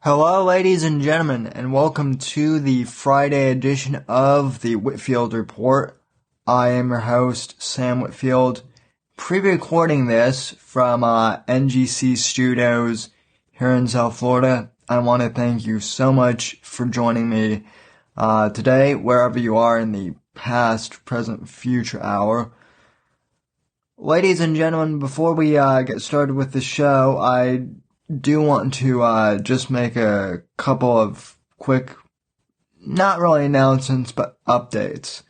Hello, ladies and gentlemen, and welcome to the Friday edition of the Whitfield Report. I am your host, Sam Whitfield, pre-recording this from NGC Studios here in South Florida. I want to thank you so much for joining me today, wherever you are in the past, present, future hour. Ladies and gentlemen, before we get started with the show, I do want to just make a couple of quick, not really announcements, but updates.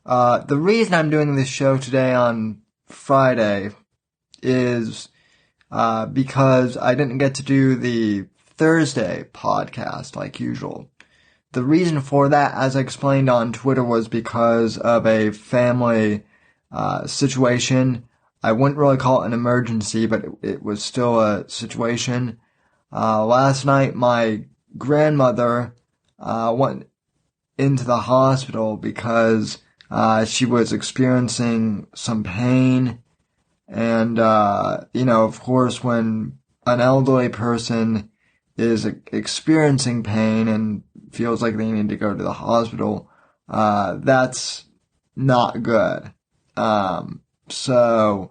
The reason I'm doing this show today on Friday is because I didn't get to do the Thursday podcast like usual. The reason for that, as I explained on Twitter, was because of a family situation. I wouldn't really call it an emergency, but it was still a situation. Last night, my grandmother went into the hospital because she was experiencing some pain. And, of course, when an elderly person is experiencing pain and feels like they need to go to the hospital, that's not good. So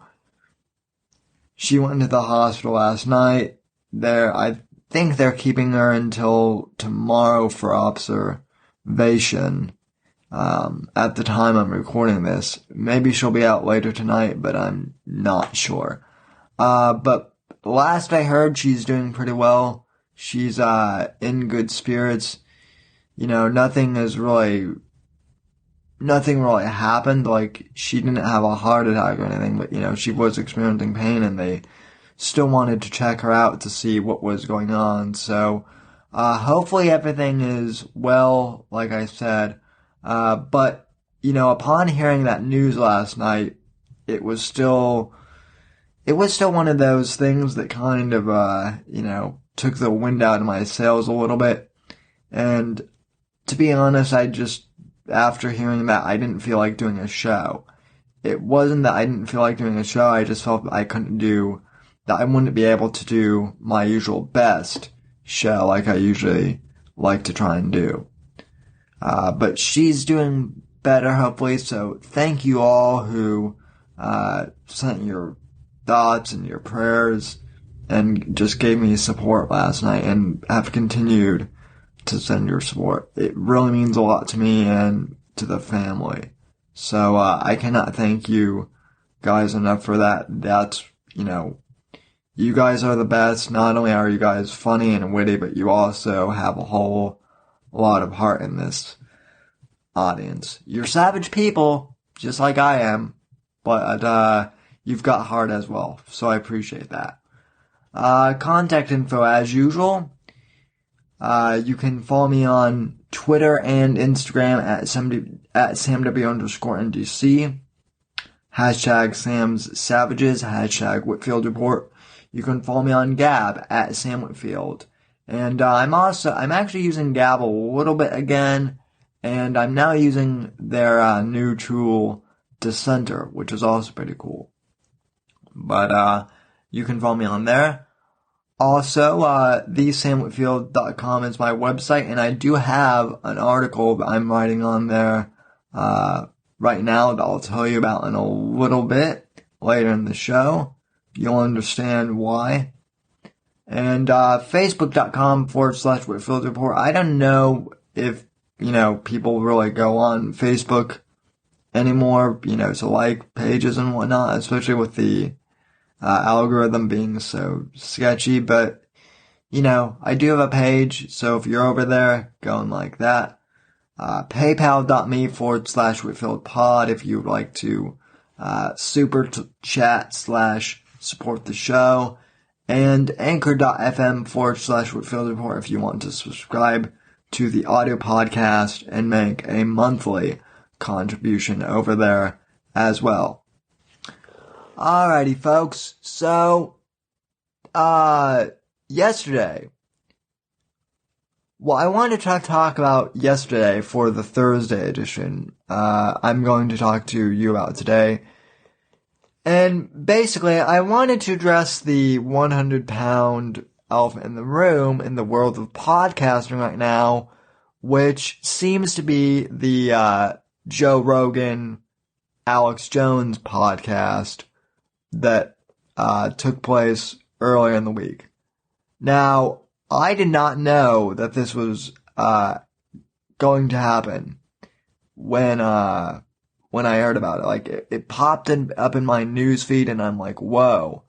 she went into the hospital last night. I think they're keeping her until tomorrow for observation. At the time I'm recording this, maybe she'll be out later tonight, but I'm not sure. But last I heard, she's doing pretty well. She's in good spirits. Nothing really happened. Like, she didn't have a heart attack or anything, but, she was experiencing pain and they still wanted to check her out to see what was going on. So, hopefully everything is well, like I said. But, upon hearing that news last night, it was still one of those things that kind of, took the wind out of my sails a little bit. And to be honest, after hearing that, I didn't feel like doing a show. It wasn't that I didn't feel like doing a show, I just felt that I wouldn't be able to do my usual best show like I usually like to try and do. But she's doing better, hopefully, so thank you all who sent your thoughts and your prayers and just gave me support last night and have continued to send your support. It really means a lot to me and to the family. So, I cannot thank you guys enough for that. That's, you guys are the best. Not only are you guys funny and witty, but you also have a whole lot of heart in this audience. You're savage people, just like I am, but, you've got heart as well. So I appreciate that. Contact info as usual. You can follow me on Twitter and Instagram at SamW_NDC. Hashtag Sam's Savages. Hashtag Whitfield Report. You can follow me on Gab at Sam Whitfield. And, I'm actually using Gab a little bit again. And I'm now using their, new tool, Dissenter, which is also pretty cool. But, you can follow me on there. Also, thesamwhitfield.com is my website, and I do have an article that I'm writing on there, right now that I'll tell you about in a little bit later in the show. You'll understand why. And, facebook.com/Whitfield Report. I don't know if, people really go on Facebook anymore, to like pages and whatnot, especially with the algorithm being so sketchy, but, I do have a page, so if you're over there, go and like that. PayPal.me/WhitfieldPod if you would like to, super chat / support the show, and Anchor.fm/Whitfield Report if you want to subscribe to the audio podcast and make a monthly contribution over there as well. Alrighty, folks. So, yesterday, I wanted to talk about yesterday for the Thursday edition. I'm going to talk to you about today. And basically, I wanted to address the 100-pound elephant in the room in the world of podcasting right now, which seems to be the Joe Rogan Alex Jones podcast that took place earlier in the week. Now, I did not know that this was going to happen when I heard about it. Like, it popped up in my news feed, and I'm like, whoa,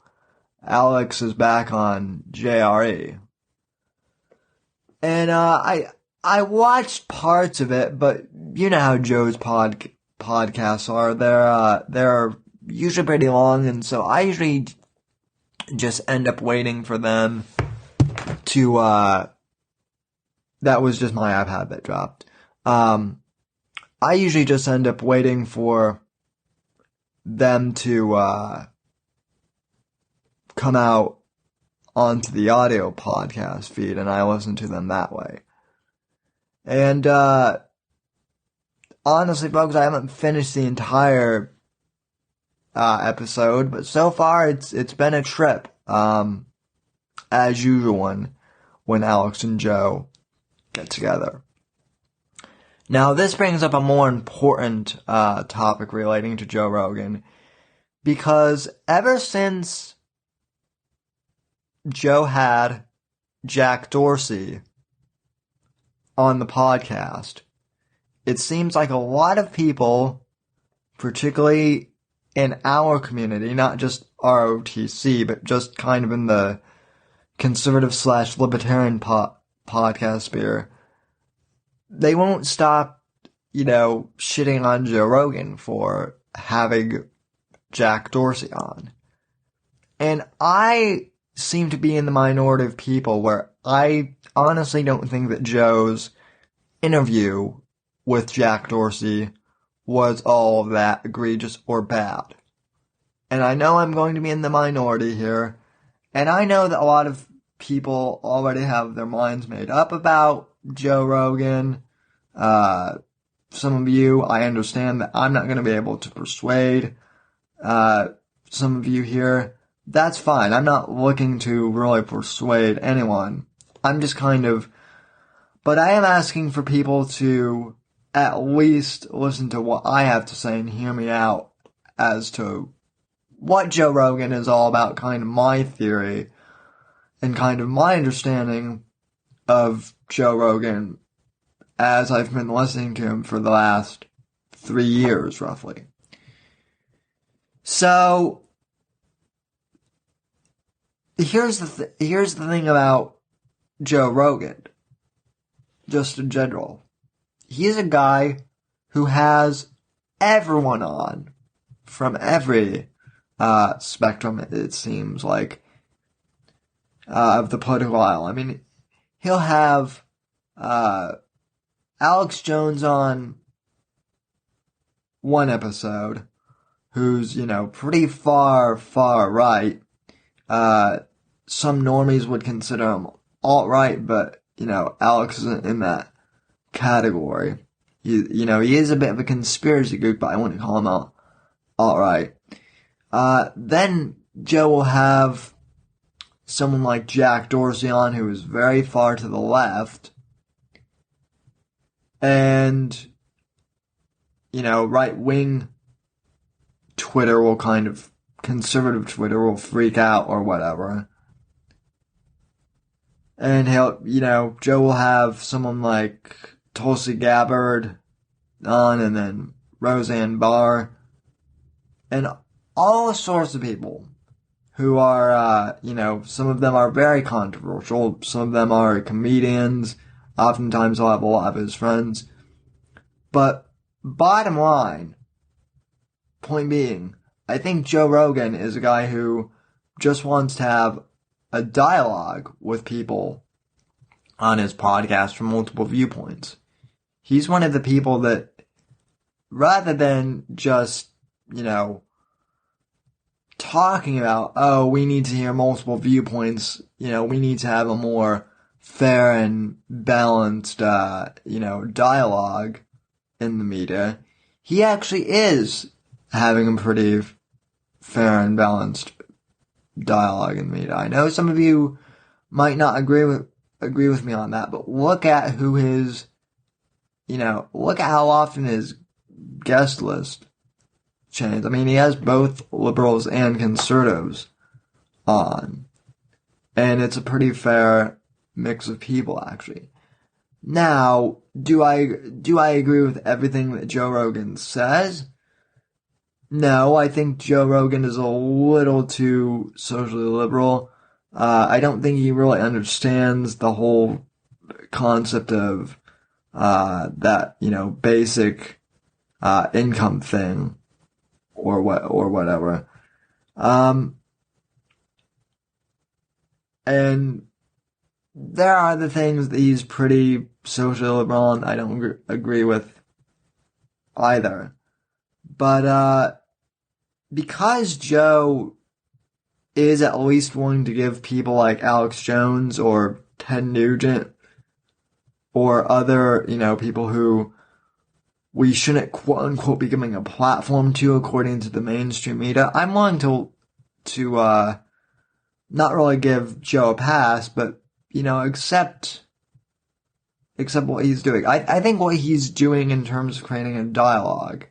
Alex is back on JRE. And I watched parts of it, but you know how Joe's podcasts are. They're usually pretty long, and so I usually just end up waiting for them to, that was just my iPad that dropped. I usually just end up waiting for them to, come out onto the audio podcast feed, and I listen to them that way. And, honestly, folks, I haven't finished the entire, episode, but so far it's been a trip, as usual when Alex and Joe get together. Now, this brings up a more important topic relating to Joe Rogan, because ever since Joe had Jack Dorsey on the podcast, it seems like a lot of people, particularly in our community, not just ROTC, but just kind of in the conservative/libertarian podcast sphere, they won't stop, shitting on Joe Rogan for having Jack Dorsey on. And I seem to be in the minority of people where I honestly don't think that Joe's interview with Jack Dorsey was all that egregious or bad. And I know I'm going to be in the minority here, and I know that a lot of people already have their minds made up about Joe Rogan. Some of you, I understand that I'm not going to be able to persuade some of you here. That's fine. I'm not looking to really persuade anyone. I'm just but I am asking for people to at least listen to what I have to say and hear me out as to what Joe Rogan is all about, kind of my theory and kind of my understanding of Joe Rogan as I've been listening to him for the last 3 years, roughly. So, here's the thing about Joe Rogan, just in general. He's a guy who has everyone on from every spectrum, it seems like, of the political aisle. I mean, he'll have Alex Jones on one episode, who's, pretty far right. Some normies would consider him alt-right, but, Alex isn't in that category. He is a bit of a conspiracy geek, but I wouldn't call him alt-right. Then Joe will have someone like Jack Dorsey on, who is very far to the left. And, right-wing Twitter will conservative Twitter will freak out or whatever. And Joe will have someone like Tulsi Gabbard on, and then Roseanne Barr, and all sorts of people who are, some of them are very controversial, some of them are comedians, oftentimes he'll have a lot of his friends. But bottom line, point being, I think Joe Rogan is a guy who just wants to have a dialogue with people on his podcast from multiple viewpoints. He's one of the people that, rather than just, talking about, we need to hear multiple viewpoints, we need to have a more fair and balanced, dialogue in the media, he actually is having a pretty fair and balanced dialogue in the media. I know some of you might not agree with me on that, but look at look at how often his guest list changed. I mean, he has both liberals and conservatives on, and it's a pretty fair mix of people, actually. Now, do I agree with everything that Joe Rogan says? No, I think Joe Rogan is a little too socially liberal. I don't think he really understands the whole concept of that, basic income thing or whatever. And there are the things that he's pretty socially liberal and I don't agree with either. But because Joe is at least willing to give people like Alex Jones or Ted Nugent or other, people who we shouldn't quote unquote be giving a platform to according to the mainstream media, I'm willing to not really give Joe a pass, but accept what he's doing. I think what he's doing in terms of creating a dialogue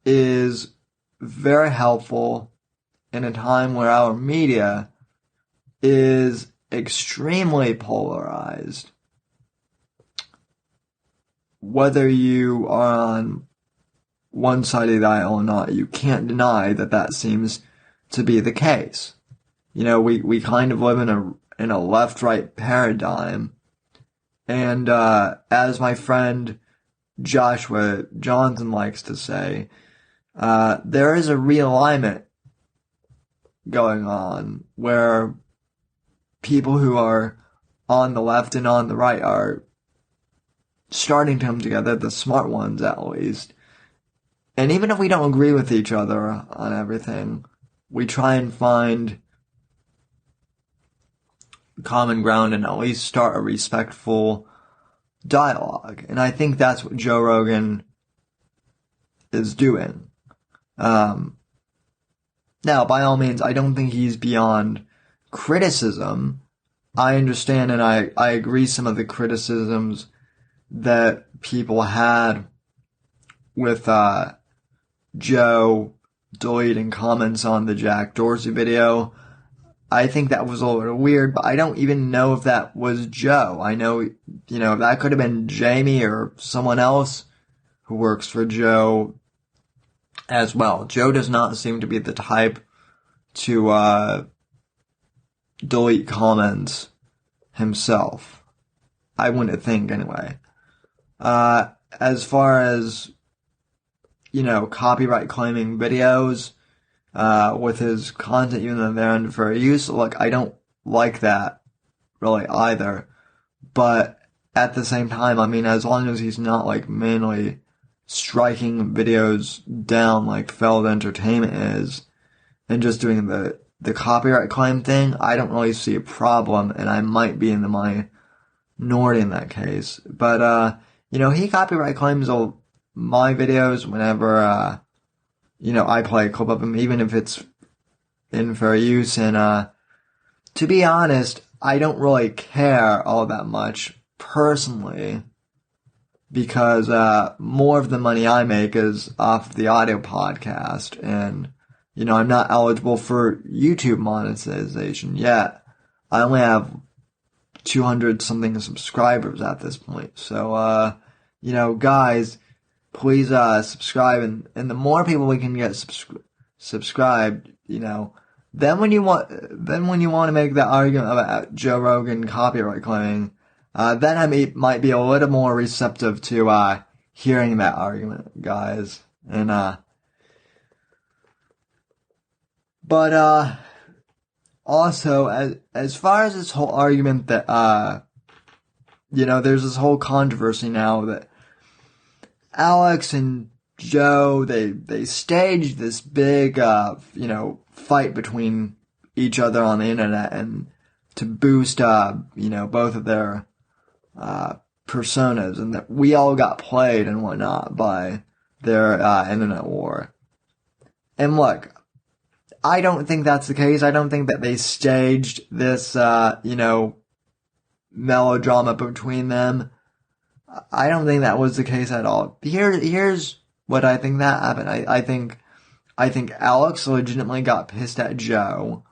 is very helpful in a time where our media is extremely polarized. Whether you are on one side of the aisle or not, you can't deny that seems to be the case. We kind of live in a left-right paradigm. And as my friend Joshua Johnson likes to say, there is a realignment going on where people who are on the left and on the right are starting to come together, the smart ones at least. And even if we don't agree with each other on everything, we try and find common ground and at least start a respectful dialogue. And I think that's what Joe Rogan is doing. Now, by all means, I don't think he's beyond criticism. I understand and I agree some of the criticisms that people had with Joe deleting comments on the Jack Dorsey video. I think that was a little weird, but I don't even know if that was Joe. I know, that could have been Jamie or someone else who works for Joe as well. Joe does not seem to be the type to delete comments himself. I wouldn't think anyway. As far as, copyright claiming videos, with his content, even though they're under fair use, look, I don't like that really either. But at the same time, I mean, as long as he's not mainly striking videos down like failed entertainment is, and just doing the copyright claim thing, I don't really see a problem, and I might be in the minority in that case. But, he copyright claims all my videos whenever, I play a clip of him, even if it's in fair use. And, to be honest, I don't really care all that much personally, because, more of the money I make is off the audio podcast, and, I'm not eligible for YouTube monetization yet. I only have 200 something subscribers at this point. So, guys, please, subscribe, and the more people we can get subscribed, then when you want to make that argument about Joe Rogan copyright claiming, then I might be a little more receptive to, hearing that argument, guys. And, but, also, as far as this whole argument that, there's this whole controversy now that Alex and Joe, they staged this big, fight between each other on the internet, and to boost, both of their, personas, and that we all got played and whatnot by their, internet war. And look, I don't think that's the case. I don't think that they staged this, melodrama between them. I don't think that was the case at all. Here's what I think that happened. I think Alex legitimately got pissed at Joe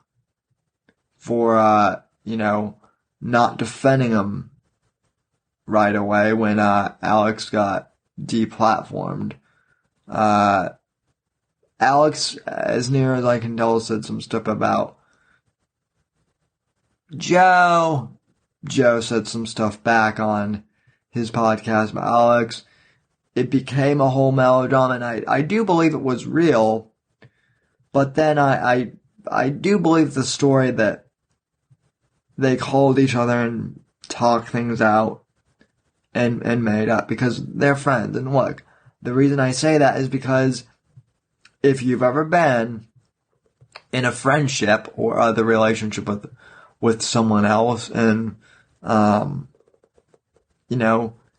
for, not defending him right away when, Alex got deplatformed. Alex, as near as I can tell, said some stuff about Joe. Joe said some stuff back on his podcast about Alex. It became a whole melodrama, and I do believe it was real, but then I do believe the story that they called each other and talked things out and made up because they're friends. And look, the reason I say that is because if you've ever been in a friendship or other relationship with someone else and,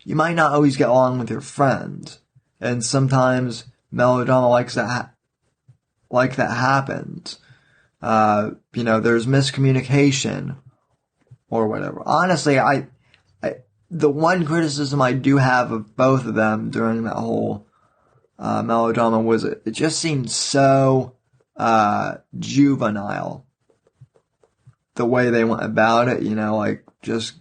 you might not always get along with your friends. And sometimes melodrama like that happens. There's miscommunication or whatever. Honestly, the one criticism I do have of both of them during that whole melodrama was it just seemed so juvenile the way they went about it, just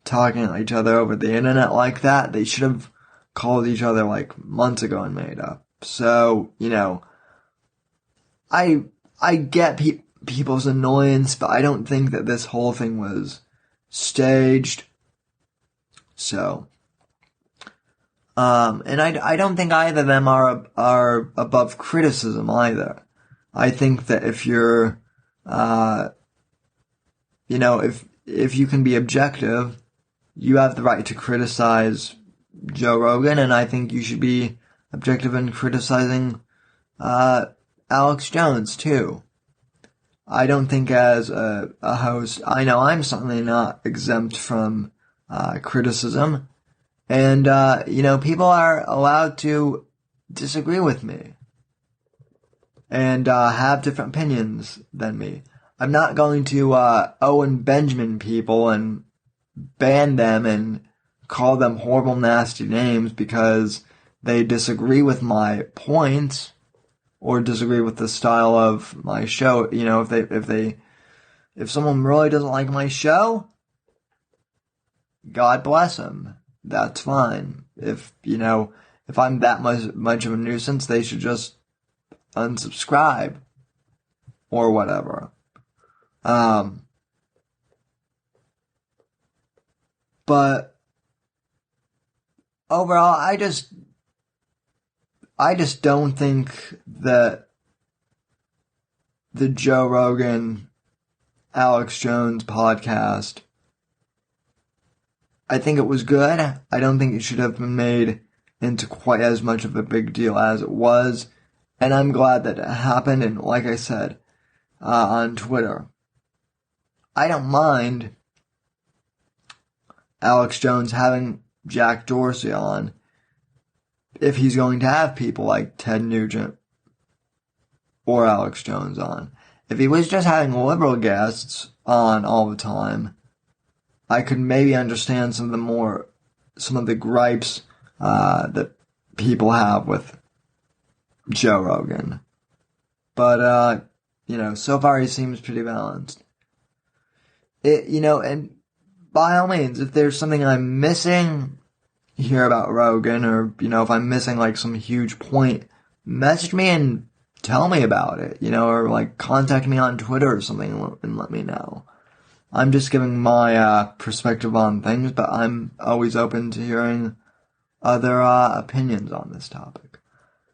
talking at each other over the internet like that. They should have called each other months ago and made up. So, I get people's annoyance, but I don't think that this whole thing was staged. So, and I don't think either of them are above criticism either. I think that if you're, if you can be objective, you have the right to criticize Joe Rogan, and I think you should be objective in criticizing, Alex Jones too. I don't think as a host, I know I'm certainly not exempt from, criticism. And, people are allowed to disagree with me and, have different opinions than me. I'm not going to, Owen Benjamin people and ban them and call them horrible, nasty names because they disagree with my points or disagree with the style of my show. If someone really doesn't like my show, God bless them. That's fine. If I'm that much of a nuisance, they should just unsubscribe or whatever. But overall, I just don't think that the Joe Rogan Alex Jones podcast, I think it was good. I don't think it should have been made into quite as much of a big deal as it was. And I'm glad that it happened. And like I said, on Twitter, I don't mind Alex Jones having Jack Dorsey on if he's going to have people like Ted Nugent or Alex Jones on. If he was just having liberal guests on all the time, I could maybe understand some of the gripes that people have with Joe Rogan. But so far he seems pretty balanced. And by all means, if there's something I'm missing here about Rogan, or if I'm missing some huge point, message me and tell me about it, or contact me on Twitter or something and let me know. I'm just giving my perspective on things, but I'm always open to hearing other opinions on this topic.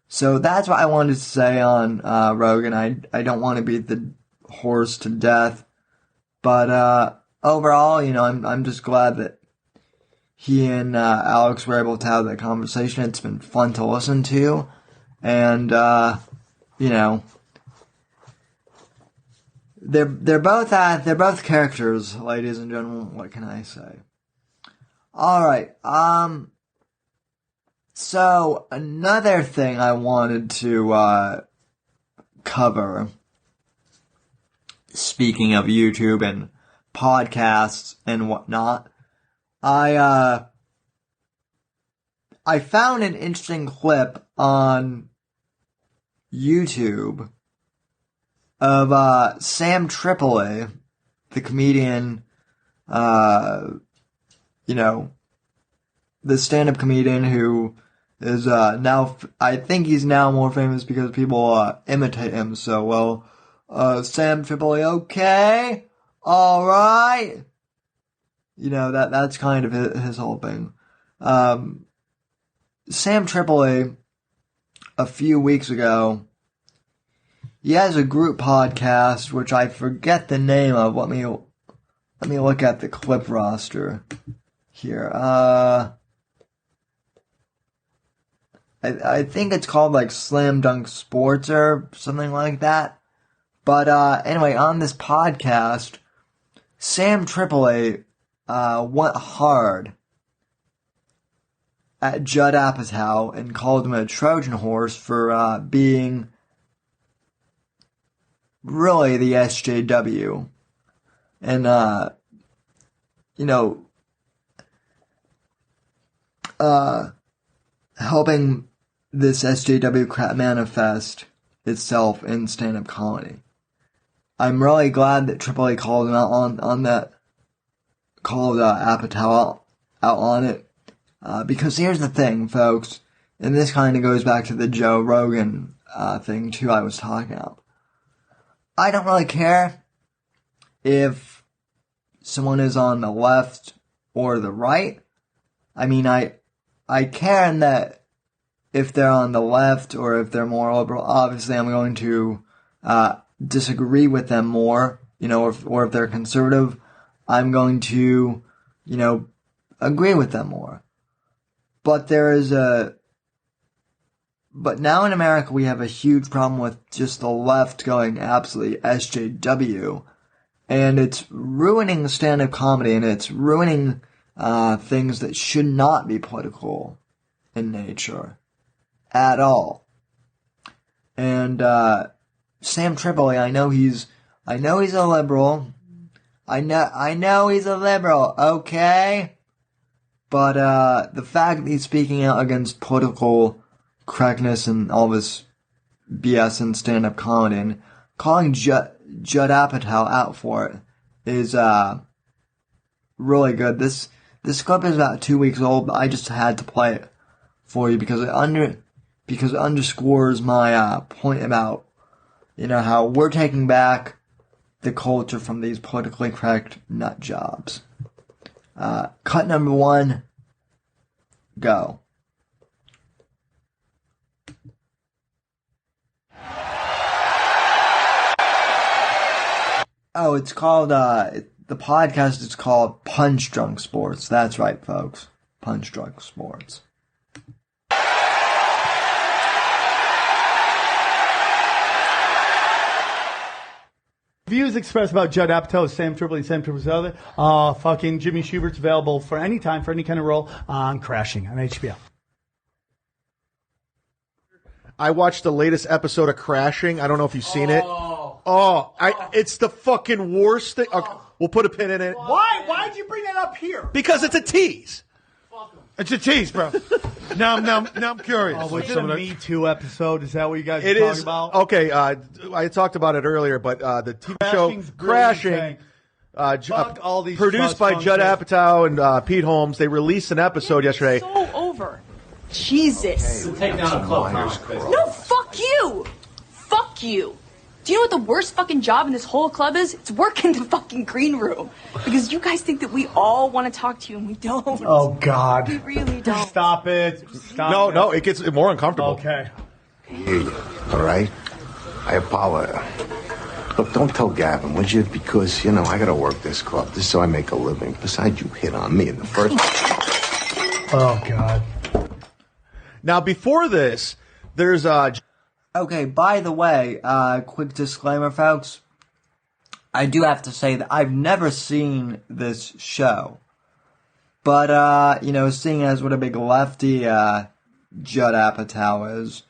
So that's what I wanted to say on Rogan. I don't want to beat the horse to death, but overall, I'm just glad that he and Alex were able to have that conversation. It's been fun to listen to, and they're both characters, ladies and gentlemen. What can I say? All right. So another thing I wanted to cover, speaking of YouTube and podcasts and whatnot, I found an interesting clip on YouTube of Sam Tripoli, the comedian, the stand-up comedian who is now, I think he's now more famous because people imitate him so well. Sam Tripoli, okay, alright. That's kind of his whole thing. Sam Tripoli, a few weeks ago, he has a group podcast, which I forget the name of. Let me look at the clip roster here. I think it's called like Slam Dunk Sports or something like that. But anyway, on this podcast, Sam Tripoli went hard at Judd Apatow and called him a Trojan horse for being really the SJW. And, helping this SJW crap manifest itself in stand-up comedy. I'm really glad that Tripoli called him out on that, called Apitow out on it. Because here's the thing, folks, and this kind of goes back to the Joe Rogan thing, too, I was talking about. I don't really care if someone is on the left or the right. I mean, I care in that if they're on the left or if they're more liberal, obviously I'm going to disagree with them more, or if they're conservative, I'm going to, agree with them more. But but now in America we have a huge problem with just the left going absolutely SJW, and it's ruining stand-up comedy, and it's ruining things that should not be political in nature at all. And Sam Tripoli, I know he's a liberal. I know he's a liberal, okay? But the fact that he's speaking out against political correctness and all this BS in stand-up comedy and calling Judd Apatow out for it is really good. This clip is about 2 weeks old, but I just had to play it for you because it underscores my point about how we're taking back the culture from these politically correct nut jobs. Cut number 1, go. Oh, it's called, the podcast is called Punch Drunk Sports. That's right, folks. Punch Drunk Sports. Views expressed about Judd Apatow, Sam Tripoli, and Sam Tripoli's other. Fucking Jimmy Schubert's available for any time, for any kind of role on Crashing on HBO. I watched the latest episode of Crashing. I don't know if you've seen it. It's the fucking worst thing. Okay, we'll put a pin in it. Why'd you bring that up here? Because it's a tease. It's a tease, bro. Now I'm curious. Oh, was it a Me Too episode? Is that what you guys It are is. talking about? Okay, I talked about it earlier, but the TV show Crashing, all these produced by Judd Apatow and Pete Holmes, they released an episode yesterday. So over. Jesus. Take down a club. No, fuck you. Fuck you. Do you know what the worst fucking job in this whole club is? It's working the fucking green room. Because you guys think that we all want to talk to you and we don't. Oh, God. We really don't. Stop it. No, it gets more uncomfortable. Okay. All right? I apologize. Look, don't tell Gavin, would you? Because, I gotta work this club. This is how I make a living. Besides, you hit on me in the first Oh, God. Now, before this, there's Okay, by the way, quick disclaimer, folks. I do have to say that I've never seen this show. But, seeing as what a big lefty Judd Apatow is,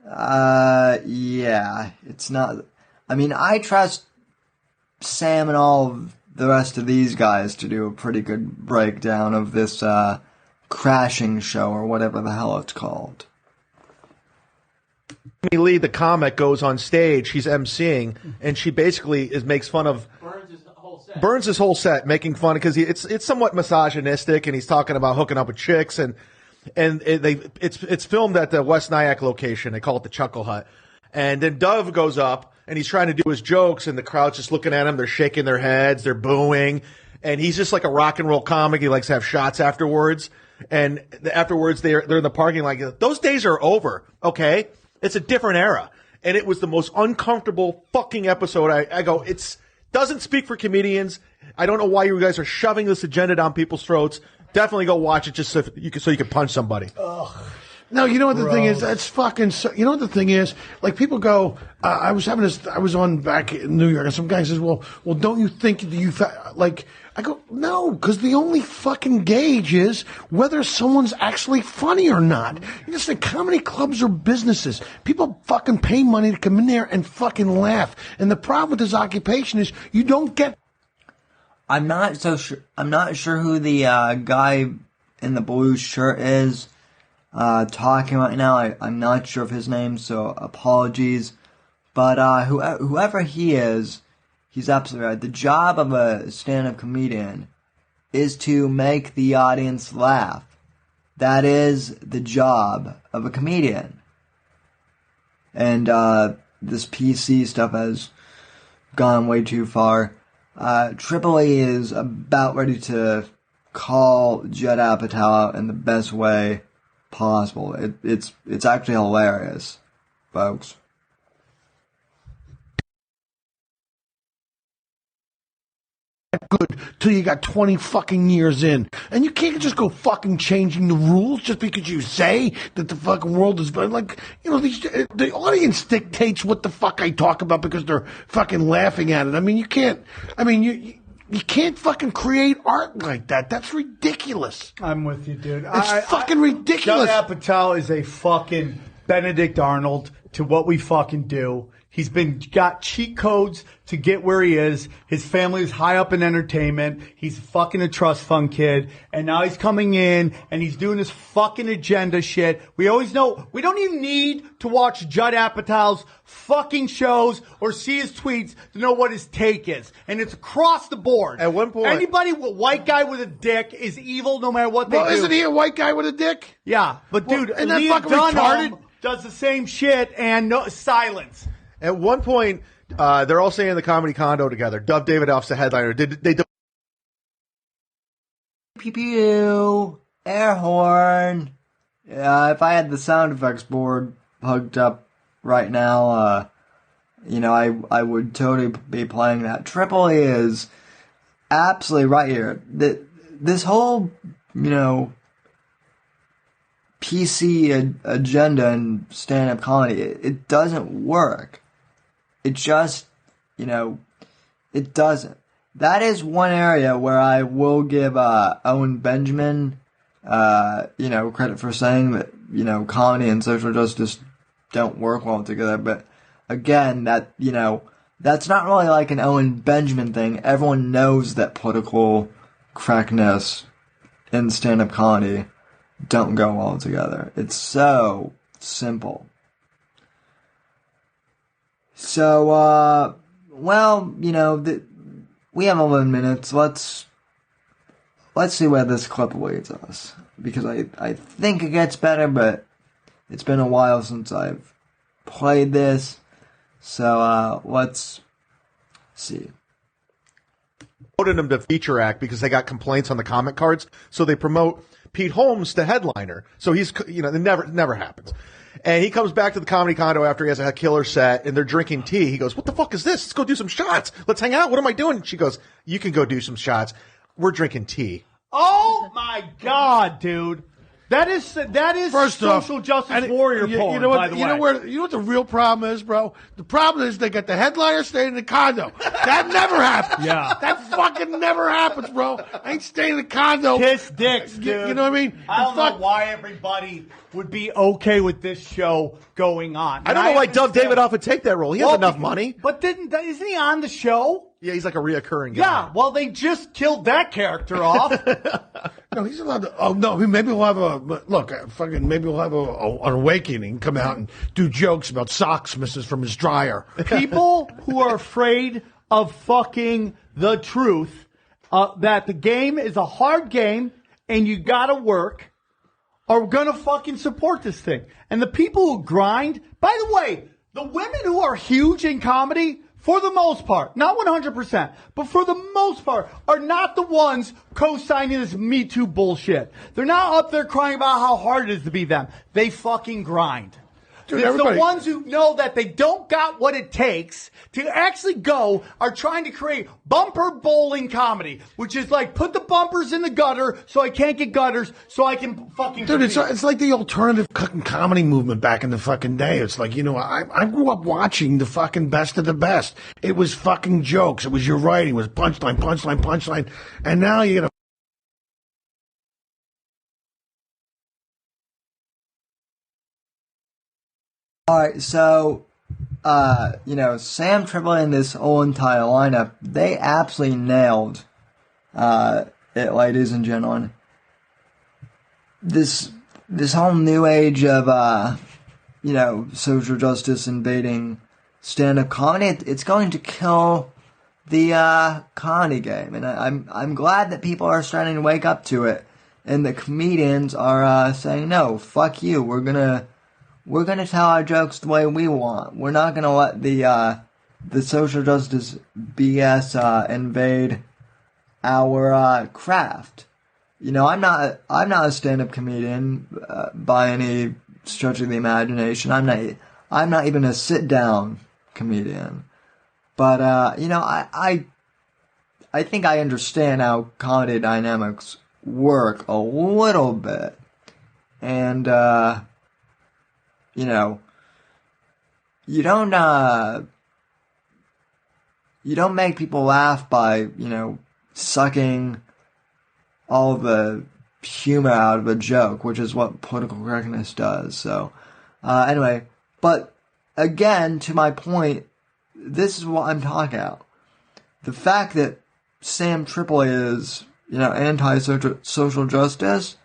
Yeah, it's not. I mean, I trust Sam and all of the rest of these guys to do a pretty good breakdown of this crashing show or whatever the hell it's called. Lee, the comic, goes on stage. She's emceeing, and she basically makes fun of Burns' his whole set, making fun because it's somewhat misogynistic, and he's talking about hooking up with chicks, and it's filmed at the West Nyack location. They call it the Chuckle Hut, and then Dove goes up, and he's trying to do his jokes, and the crowd's just looking at him. They're shaking their heads, they're booing, and he's just like a rock and roll comic. He likes to have shots afterwards, and afterwards they're in the parking lot. Like, those days are over, okay? It's a different era. And it was the most uncomfortable fucking episode. I go, doesn't speak for comedians. I don't know why you guys are shoving this agenda down people's throats. Definitely go watch it just so you can punch somebody. Ugh. No, you know what the thing is? That's fucking. You know what the thing is? Like, people go. I was on back in New York, and some guy says, "Well, don't you think like?" I go, "No, because the only fucking gauge is whether someone's actually funny or not. You just think comedy clubs are businesses. People fucking pay money to come in there and fucking laugh. And the problem with this occupation is you don't get." I'm not sure who the guy in the blue shirt is. Talking right now. I'm not sure of his name, so apologies. But whoever he is, he's absolutely right. The job of a stand-up comedian is to make the audience laugh. That is the job of a comedian. And this PC stuff has gone way too far. Tripoli is about ready to call Judd Apitow out in the best way possible. It's actually hilarious, folks. Good till you got 20 fucking years in, and you can't just go fucking changing the rules just because you say that the fucking world is like, you know, the audience dictates what the fuck I talk about because they're fucking laughing at it. I mean, you can't. I mean, you can't fucking create art like that. That's ridiculous. I'm with you, dude. It's fucking ridiculous. Judd Apatow is a fucking Benedict Arnold to what we fucking do. He's got cheat codes to get where he is. His family is high up in entertainment. He's fucking a trust fund kid. And now he's coming in and he's doing this fucking agenda shit. We always know, we don't even need to watch Judd Apatow's fucking shows or see his tweets to know what his take is. And it's across the board. At one point, anybody, white guy with a dick is evil no matter what they do. Well, isn't he a white guy with a dick? Yeah, but dude, and that Leah fucking Dunham retarded does the same shit and no silence. At one point, they're all saying the comedy condo together. Dove Davidoff's the headliner. Did they? Pew pew, air horn. If I had the sound effects board hooked up right now, I would totally be playing that. Tripoli is absolutely right here. This whole, PC agenda and stand-up comedy, it doesn't work. It just, it doesn't. That is one area where I will give Owen Benjamin, credit for saying that, comedy and social justice don't work well together. But again, that's not really like an Owen Benjamin thing. Everyone knows that political correctness and stand-up comedy don't go well together. It's so simple. So, we have 11 minutes. Let's see where this clip leads us. Because I think it gets better, but it's been a while since I've played this. So, let's see. Promoted him to feature act because they got complaints on the comment cards. So they promote Pete Holmes to headliner. So he's, it never happens. And he comes back to the comedy condo after he has a killer set, and they're drinking tea. He goes, "What the fuck is this? Let's go do some shots. Let's hang out. What am I doing?" She goes, "You can go do some shots. We're drinking tea." Oh my God, dude. That is First social off, justice warrior porn, you know what, by the way. You know what the real problem is, bro? The problem is they got the headliner staying in the condo. That never happens. Yeah. That fucking never happens, bro. I ain't staying in the condo. Kiss dicks, dude. You know what I mean? I don't know why everybody would be okay with this show going on. I don't know why Doug Davidoff would take that role. He has enough money. But isn't he on the show? Yeah, he's like a reoccurring guy. Yeah, well, they just killed that character off. No, he's allowed to. Oh no, maybe we'll have maybe we'll have an awakening. Come out and do jokes about socks misses from his dryer. People who are afraid of fucking the truth, that the game is a hard game and you gotta work, are gonna fucking support this thing. And the people who grind, by the way, the women who are huge in comedy, for the most part, not 100%, but for the most part, are not the ones co-signing this Me Too bullshit. They're not up there crying about how hard it is to be them. They fucking grind. Dude, It's the ones who know that they don't got what it takes to actually go, are trying to create bumper bowling comedy, which is like, put the bumpers in the gutter so I can't get gutters so I can fucking... Dude, it's like the alternative fucking comedy movement back in the fucking day. It's like, I grew up watching the fucking best of the best. It was fucking jokes. It was your writing. It was punchline. And now you get a... All right, so, Sam Tripoli and this whole entire lineup, they absolutely nailed it, ladies and gentlemen. This whole new age of, social justice invading stand-up comedy, it's going to kill the comedy game, and I'm glad that people are starting to wake up to it, and the comedians are saying, no, fuck you, we're gonna tell our jokes the way we want. We're not gonna let the social justice BS invade our craft. I'm not a stand-up comedian by any stretch of the imagination. I'm not even a sit-down comedian. But I think I understand how comedy dynamics work a little bit, and you don't make people laugh by, sucking all the humor out of a joke, which is what political correctness does. So, anyway, but again, to my point, this is what I'm talking about. The fact that Sam Tripoli is, anti-social justice,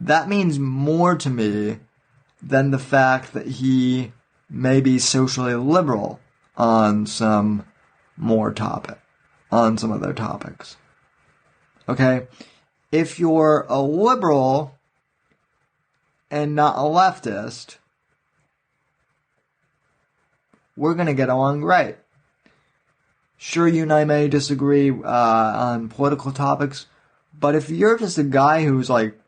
that means more to me than the fact that he may be socially liberal on some other topics. Okay? If you're a liberal and not a leftist, we're going to get along great. Sure, you and I may disagree on political topics, but if you're just a guy who's like,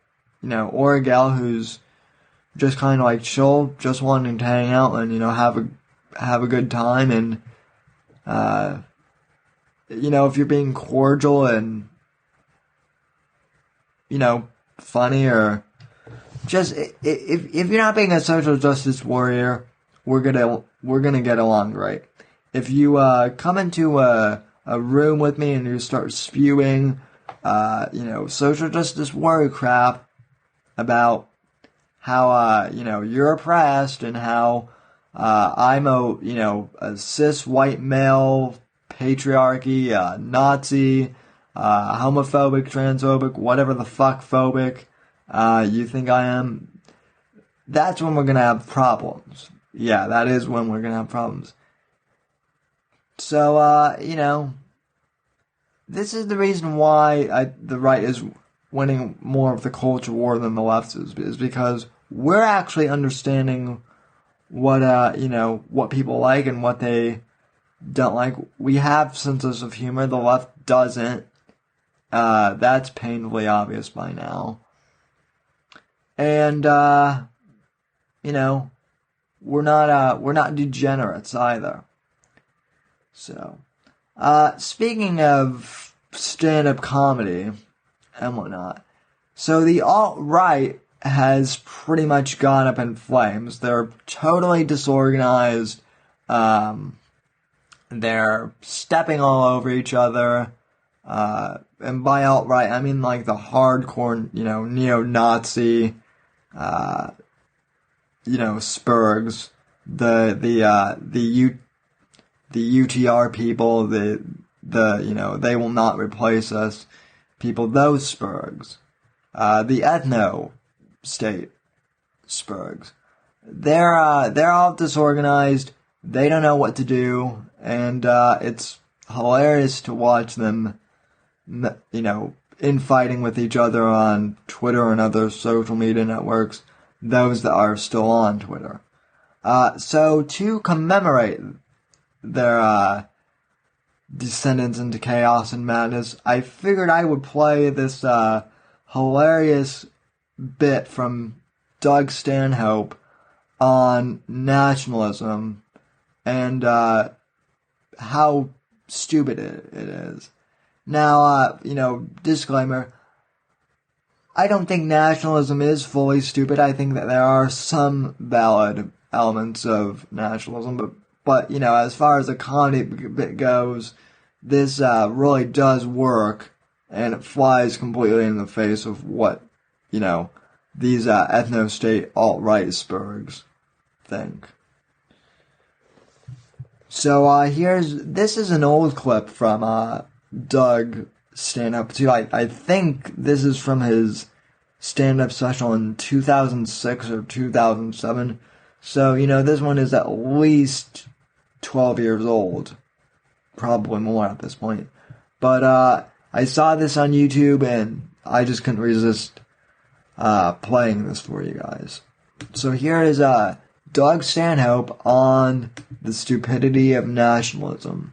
or a gal who's just kind of like chill, just wanting to hang out and, have a good time, and, if you're being cordial and, funny, or just, if you're not being a social justice warrior, we're gonna get along great. If you, come into a room with me and you start spewing, social justice warrior crap about how, you're oppressed, and how, I'm a cis white male, patriarchy, Nazi, homophobic, transphobic, whatever the fuck phobic, you think I am, that's when we're gonna have problems. Yeah, that is when we're gonna have problems. So, this is the reason why the right is winning more of the culture war than the left is because we're actually understanding what people like and what they don't like. We have senses of humor. The left doesn't. That's painfully obvious by now. And we're not degenerates either. So, speaking of stand-up comedy and whatnot, So the alt-right has pretty much gone up in flames. They're totally disorganized. They're stepping all over each other. And by alt-right, I mean like the hardcore, neo-Nazi, spurgs, the UTR people, the they will not replace us people, those spurgs. The ethno-state spurgs. They're all disorganized. They don't know what to do, and it's hilarious to watch them, infighting with each other on Twitter and other social media networks, those that are still on Twitter. So to commemorate their descendants into chaos and madness, I figured I would play this hilarious bit from Doug Stanhope on nationalism and how stupid it is. Now, disclaimer, I don't think nationalism is fully stupid. I think that there are some valid elements of nationalism, but as far as the comedy bit goes, this really does work, and it flies completely in the face of what, these ethno-state alt-right spurgs think. So this is an old clip from Doug Stanhope too. I think this is from his stand-up special in 2006 or 2007. So, this one is at least 12 years old. Probably more at this point. But I saw this on YouTube and I just couldn't resist playing this for you guys. So here is Doug Stanhope on the stupidity of nationalism.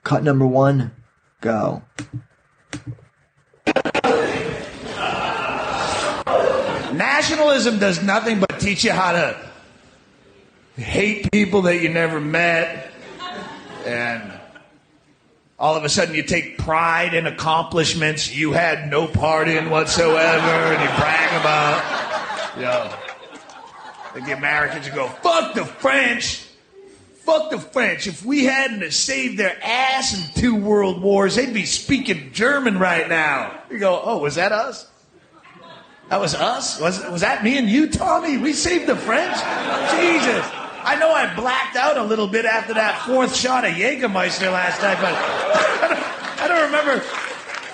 Cut number 1, go. Nationalism does nothing but teach you how to hate people that you never met, and all of a sudden you take pride in accomplishments you had no part in whatsoever, and you brag about, like the Americans who go, fuck the French. Fuck the French. If we hadn't saved their ass in 2 world wars, they'd be speaking German right now. You go, oh, was that us? That was us? Was that me and you, Tommy? We saved the French? Jesus. I know I blacked out a little bit after that 4th shot of Jägermeister last night, but I don't remember.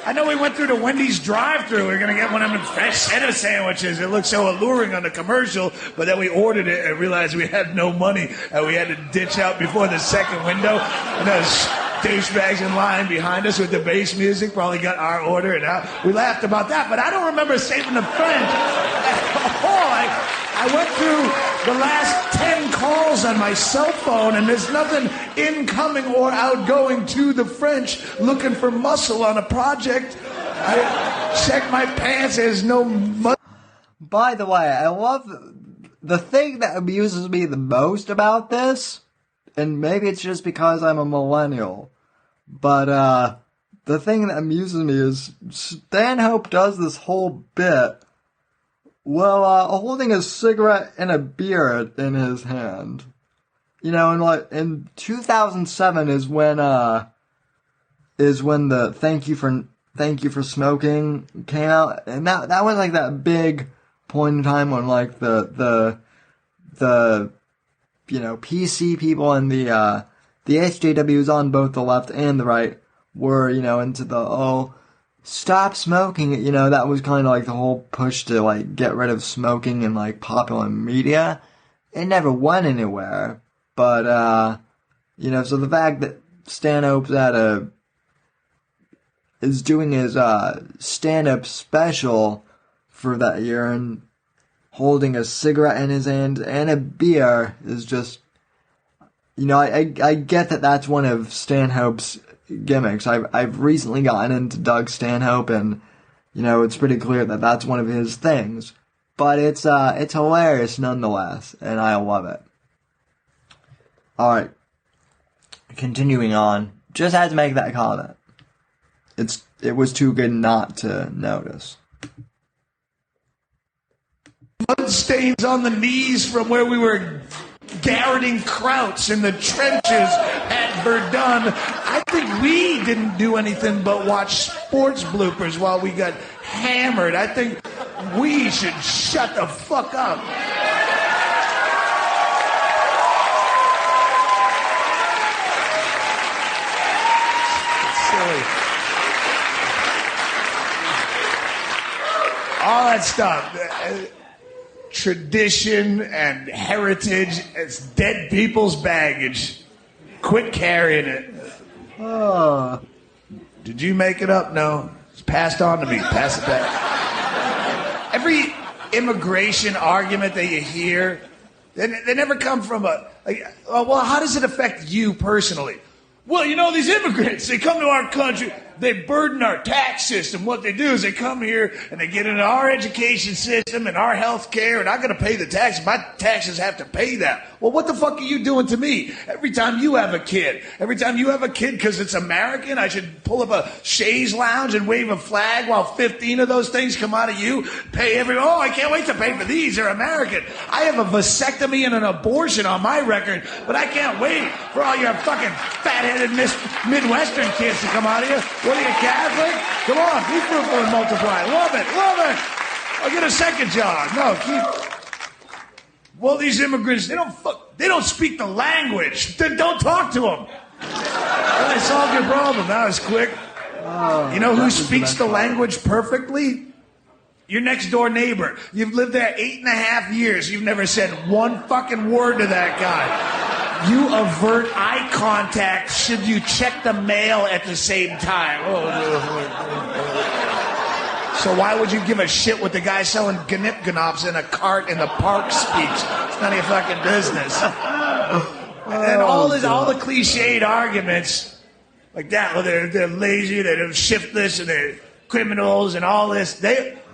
I know we went through the Wendy's drive-thru. We were going to get one of them fresh cheddar sandwiches. It looked so alluring on the commercial, but then we ordered it and realized we had no money, and we had to ditch out before the second window. And those douchebags in line behind us with the bass music probably got our order, and we laughed about that. But I don't remember saving the French at all. I went through the last 10 calls on my cell phone, and there's nothing incoming or outgoing to the French looking for muscle on a project. I checked my pants, there's no money. By the way, I love the thing that amuses me the most about this, and maybe it's just because I'm a millennial, but the thing that amuses me is Stanhope does this whole bit while holding a cigarette and a beer in his hand. And in 2007 is when the thank you for smoking came out, and that was like that big point in time when like the PC people and the SJWs on both the left and the right were into the stop smoking. That was kind of like the whole push to like get rid of smoking in like popular media. It never went anywhere, but so the fact that Stanhope's is doing his stand-up special for that year and holding a cigarette in his hand and a beer is just, I get that that's one of Stanhope's gimmicks. I've recently gotten into Doug Stanhope, and it's pretty clear that that's one of his things. But it's hilarious nonetheless, and I love it. All right, continuing on. Just had to make that comment. It was too good not to notice. blood stains on the knees from where we were garroting krauts in the trenches at Verdun. I think we didn't do anything but watch sports bloopers while we got hammered. I think we should shut the fuck up. It's silly. All that stuff. Tradition and heritage, it's dead people's baggage. Quit carrying it. Did you make it up? No. It's passed on to me. Pass it back. Every immigration argument that you hear, they never come from well, how does it affect you personally? Well, you know, these immigrants, they come to our country, they burden our tax system. What they do is they come here and they get into our education system and our health care, and I got to pay the tax. My taxes have to pay that. Well, what the fuck are you doing to me? Every time you have a kid, because it's American, I should pull up a chaise lounge and wave a flag while 15 of those things come out of you? Oh, I can't wait to pay for these. They're American. I have a vasectomy and an abortion on my record, but I can't wait for all your fucking fat-headed Midwestern kids to come out of you. What are you, Catholic? Come on, be fruitful and multiply. Love it. I'll get a second job. No, well, these immigrants, they don't speak the language. Then don't talk to them. Well, I solved your problem. That was quick. You know who speaks the language perfectly? Your next door neighbor. You've lived there 8.5 years. You've never said one fucking word to that guy. You avert eye contact should you check the mail at the same time. So why would you give a shit what the guy selling ganip-ganops in a cart in the park speaks? It's none of your fucking business. And all the cliched arguments like that, well, they're lazy, they're shiftless, and they're criminals, and all this.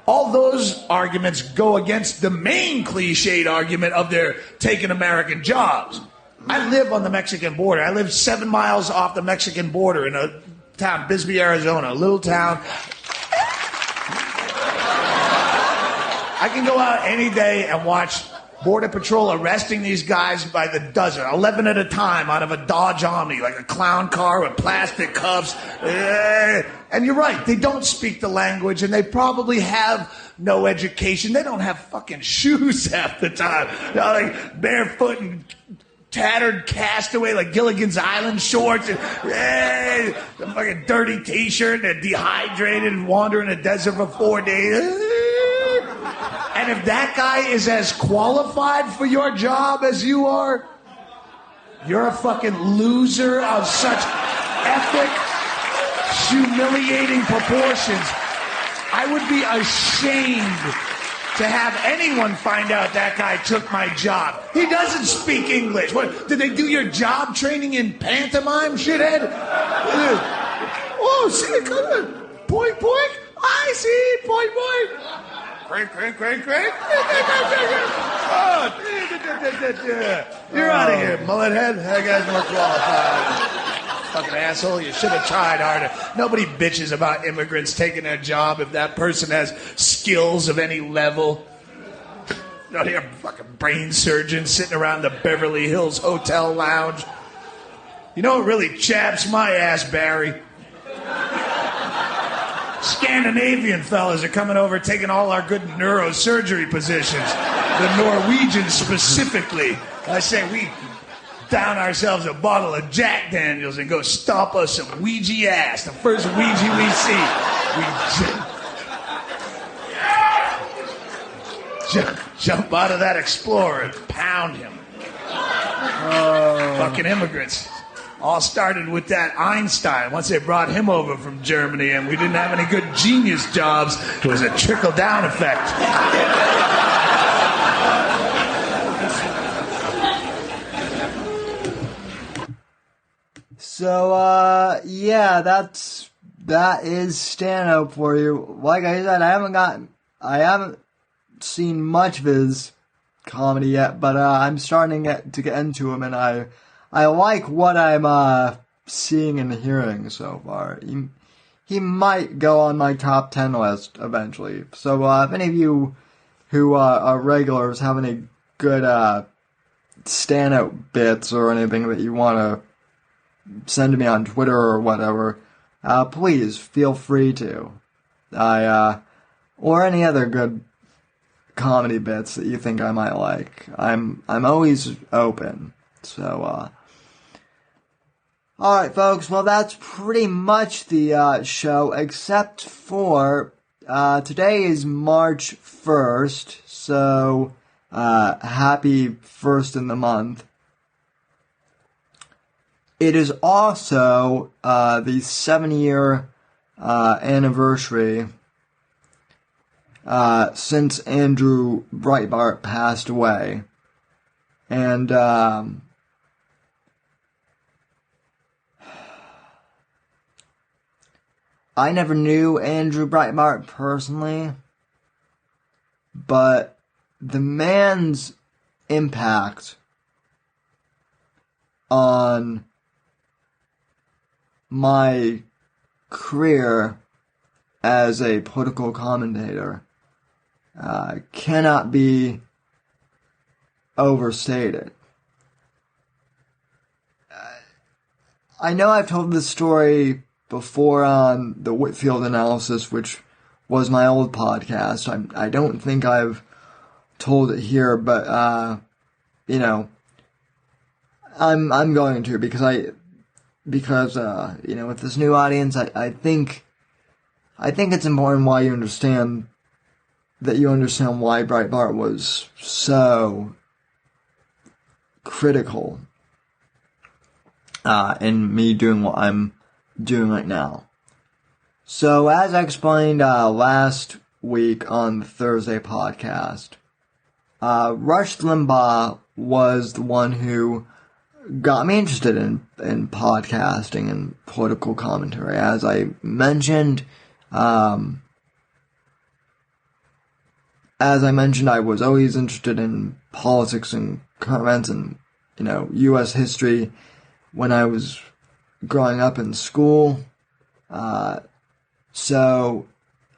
All those arguments go against the main cliched argument of they're taking American jobs. I live on the Mexican border. I live 7 miles off the Mexican border in a town, Bisbee, Arizona, a little town. I can go out any day and watch Border Patrol arresting these guys by the dozen, 11 at a time out of a Dodge Omni, like a clown car with plastic cuffs. And you're right, they don't speak the language, and they probably have no education. They don't have fucking shoes half the time. They're like barefoot and tattered castaway like Gilligan's Island shorts and a fucking dirty t-shirt. They're dehydrated and wander in the desert for 4 days. And if that guy is as qualified for your job as you are, you're a fucking loser of such epic, humiliating proportions. I would be ashamed to have anyone find out that guy took my job. He doesn't speak English. What, did they do your job training in pantomime, shithead? Oh, see it coming. Poink, poink. I see it. Poink, poink. Crank, crank, crank, crank. Oh, you're out of here, mullet head. That guy's more qualified. Fucking asshole, you should have tried harder. Nobody bitches about immigrants taking their job if that person has skills of any level. No, they're fucking brain surgeons sitting around the Beverly Hills Hotel lounge. You know what really chaps my ass, Barry? Scandinavian fellas are coming over taking all our good neurosurgery positions. The Norwegians specifically. I say we down ourselves a bottle of Jack Daniels and go stomp us some Ouija ass. The first Ouija we see. We jump out of that Explorer and pound him. Fucking immigrants. All started with that Einstein. Once they brought him over from Germany and we didn't have any good genius jobs, it was a trickle-down effect. So, yeah, that is Stanhope for you. Like I said, I haven't seen much of his comedy yet, but I'm starting to get into him, and I like what I'm seeing and hearing so far. He might go on my top 10 list eventually. So if any of you who are regulars have any good Stanhope bits or anything that you want to send to me on Twitter or whatever, please feel free to. Or any other good comedy bits that you think I might like. I'm always open. So, alright folks, well that's pretty much the show, except for today is March 1st, so happy 1st in the month. It is also the 7-year anniversary since Andrew Breitbart passed away. And I never knew Andrew Breitbart personally, but the man's impact on my career as a political commentator cannot be overstated. I know I've told this story before on the Whitfield Analysis, which was my old podcast. I don't think I've told it here, but you know, I'm going to because you know, with this new audience, I think it's important why you understand why Breitbart was so critical in me doing what I'm doing right now. So, as I explained last week on the Thursday podcast, Rush Limbaugh was the one who got me interested in podcasting and political commentary. As I mentioned, I was always interested in politics and current events and, you know, U.S. history when I was growing up in school. So,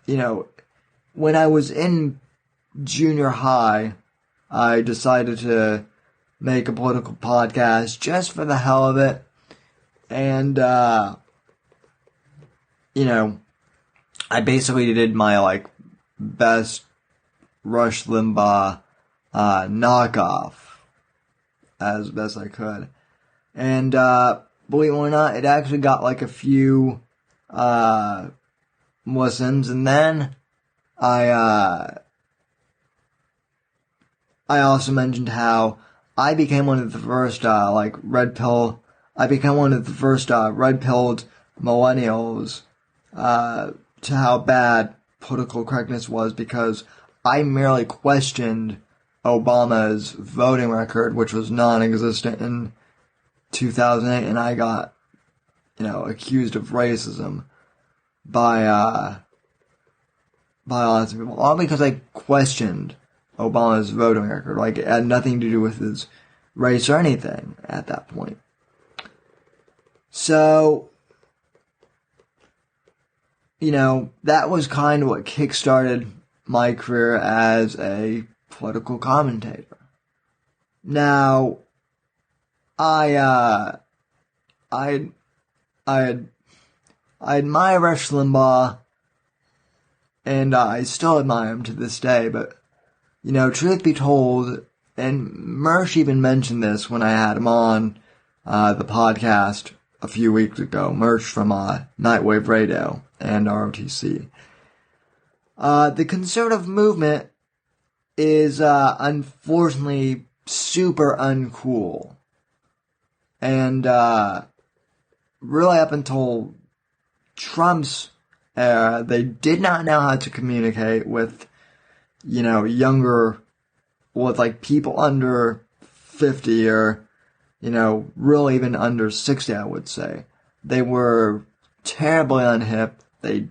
you know, when I was in junior high, I decided to make a political podcast just for the hell of it. And, you know, I basically did my, best Rush Limbaugh knockoff as best I could. And, believe it or not, it actually got, a few listens. And then I also mentioned how I became one of the first, I became one of the first, red-pilled millennials, to how bad political correctness was, because I merely questioned Obama's voting record, which was non-existent in 2008, and I got, accused of racism by lots of people, all because I questioned Obama's voting record. It had nothing to do with his race or anything at that point. So, that was kind of what kickstarted my career as a political commentator. Now, I admire Rush Limbaugh, and I still admire him to this day, but, truth be told, and Mersh even mentioned this when I had him on the podcast a few weeks ago, Mersh from Nightwave Radio and ROTC. The conservative movement is unfortunately super uncool. And really up until Trump's era, they did not know how to communicate with, younger, with people under 50 or, really even under 60, I would say. They were terribly unhip. They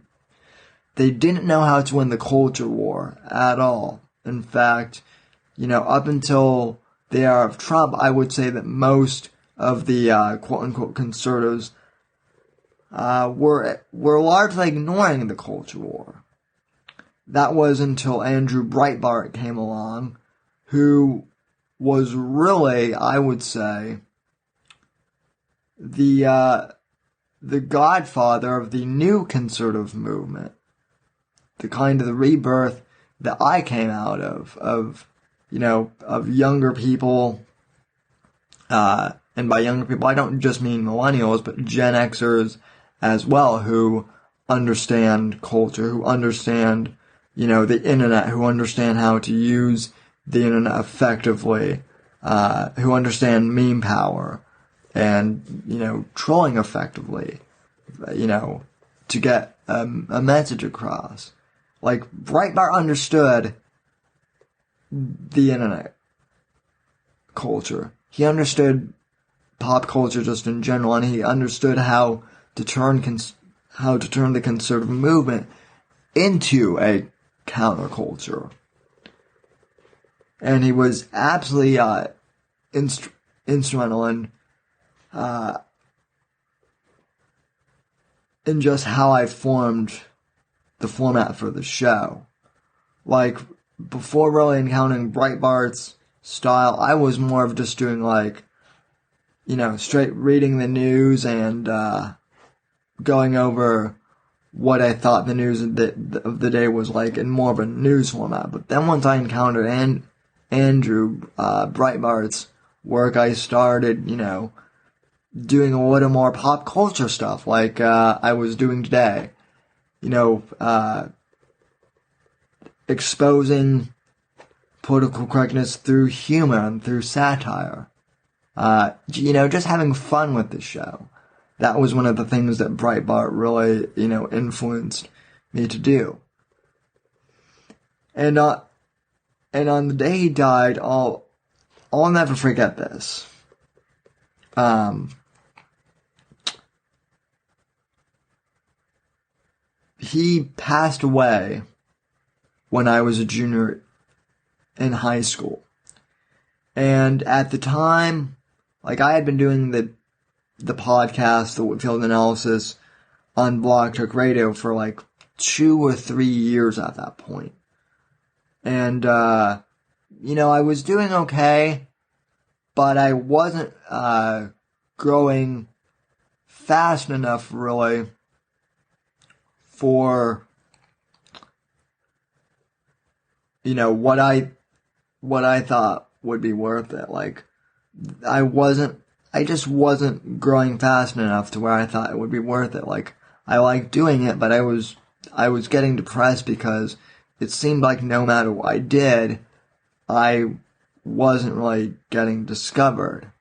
didn't know how to win the culture war at all. In fact, up until the era of Trump, I would say that most of the quote-unquote conservatives were largely ignoring the culture war. that was until Andrew Breitbart came along, who was really, I would say, the godfather of the new conservative movement, the kind of the rebirth that I came out of younger people, and by younger people, I don't just mean millennials, but Gen Xers as well, who understand culture, who understand, the internet, who understand how to use the internet effectively, who understand meme power and, trolling effectively, to get a message across. Like, Breitbart understood the internet culture. He understood pop culture just in general, and he understood how to turn the conservative movement into a counterculture. And he was absolutely instrumental in just how I formed the format for the show. Like, before really encountering Breitbart's style, I was more of just doing straight reading the news and going over what I thought the news of the day was like in more of a news format. But then once I encountered Andrew Breitbart's work, I started, doing a little more pop culture stuff like I was doing today. Exposing political correctness through humor and through satire. Just having fun with the show. That was one of the things that Breitbart really, influenced me to do. And on the day he died, I'll never forget this. He passed away when I was a junior in high school. And at the time, I had been doing the podcast, the Whitfield Analysis, on Blog Talk Radio for 2 or 3 years at that point. And, I was doing okay, but I wasn't growing fast enough, really, for what I thought would be worth it. I just wasn't growing fast enough to where I thought it would be worth it. I liked doing it, but I was getting depressed because it seemed like no matter what I did, I wasn't really getting discovered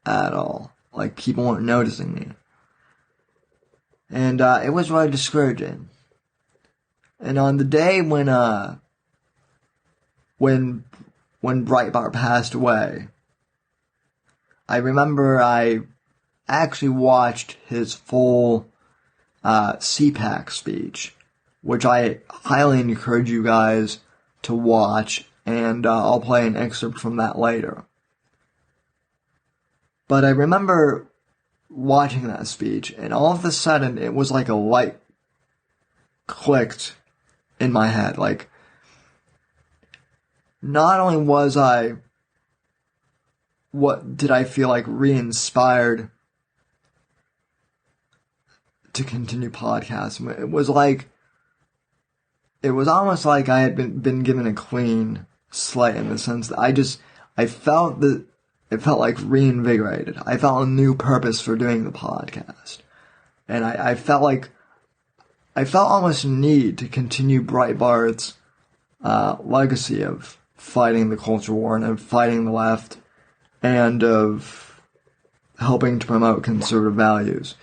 at all. People weren't noticing me. And it was really discouraging. And on the day when Breitbart passed away, I remember I actually watched his full CPAC speech, which I highly encourage you guys to watch, and I'll play an excerpt from that later. But I remember watching that speech, and all of a sudden it was like a light clicked in my head. Not only was I, did I feel re-inspired to continue podcasting? It was almost like I had been given a clean slate, in the sense that I felt that it felt reinvigorated. I felt a new purpose for doing the podcast. And I felt almost a need to continue Breitbart's legacy of fighting the culture war and of fighting the left and of helping to promote conservative values.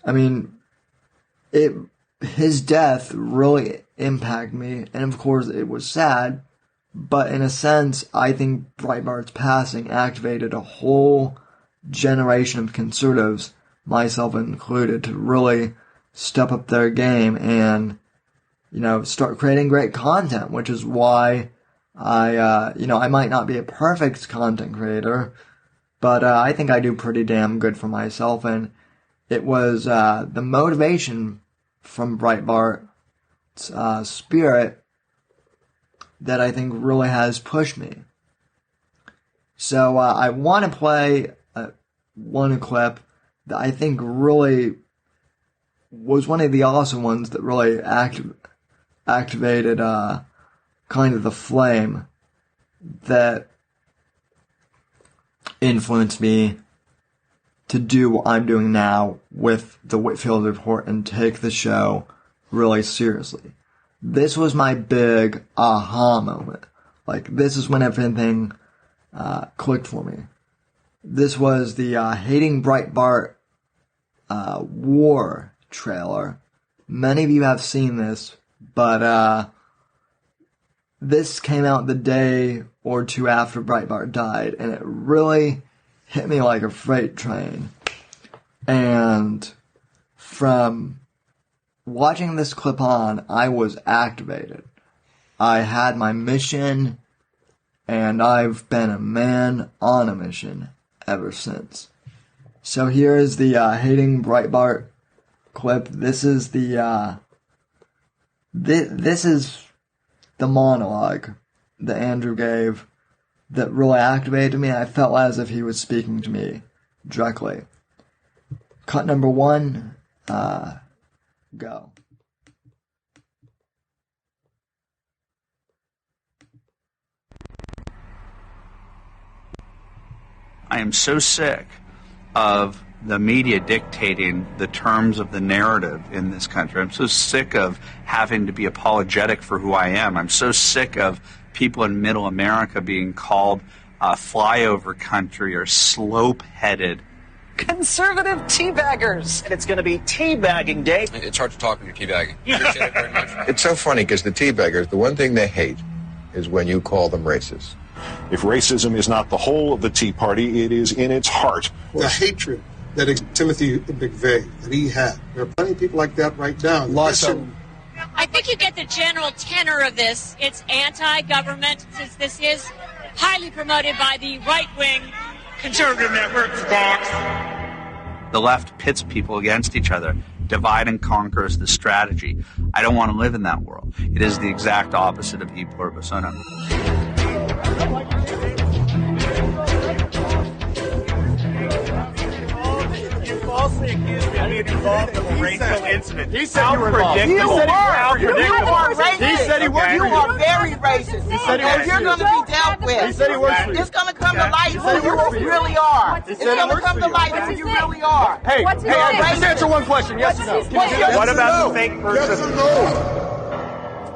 I mean, his death really impacted me, and of course it was sad, but in a sense, I think Breitbart's passing activated a whole generation of conservatives, myself included, to really step up their game and, start creating great content, which is why I might not be a perfect content creator, but I think I do pretty damn good for myself, and it was the motivation from Breitbart spirit that I think really has pushed me. So I want to play one clip that I think really was one of the awesome ones that really activated kind of the flame that influenced me to do what I'm doing now with the Whitfield Report and take the show really seriously. This was my big aha moment. Like, this is when everything clicked for me. This was the Hating Breitbart war trailer. Many of you have seen this, but this came out the day or two after Breitbart died, and it really hit me like a freight train. And from watching this clip on, I was activated. I had my mission, and I've been a man on a mission ever since. So here is the Hating Breitbart clip. This is the this is the monologue that Andrew gave that really activated me. I felt as if he was speaking to me directly. Cut number 1, go. I am so sick of the media dictating the terms of the narrative in this country. I'm so sick of having to be apologetic for who I am. I'm so sick of people in middle America being called flyover country or slope-headed. Conservative teabaggers. And it's going to be teabagging day. It's hard to talk when you're teabagging. Appreciate it very much. It's so funny because the teabaggers, the one thing they hate is when you call them racist. If racism is not the whole of the Tea Party, it is in its heart. The hatred that Timothy McVeigh, that he had. There are plenty of people like that right now. Lots of them. I think you get the general tenor of this. It's anti-government, since this is highly promoted by the right-wing conservative networks. Fox. The left pits people against each other. Divide and conquer is the strategy. I don't want to live in that world. It is the exact opposite of e pluribus unum. You falsely accused me of being involved in a racial incident. He said you were involved. You are racist. He said he was. You are very racist. He said he was. And you're going to be dealt with. He said he was. It's going to come to light who you really are. It's going to come to light who you really are. Hey, just answer one question. Yes or no? What about the fake person? Yes or no?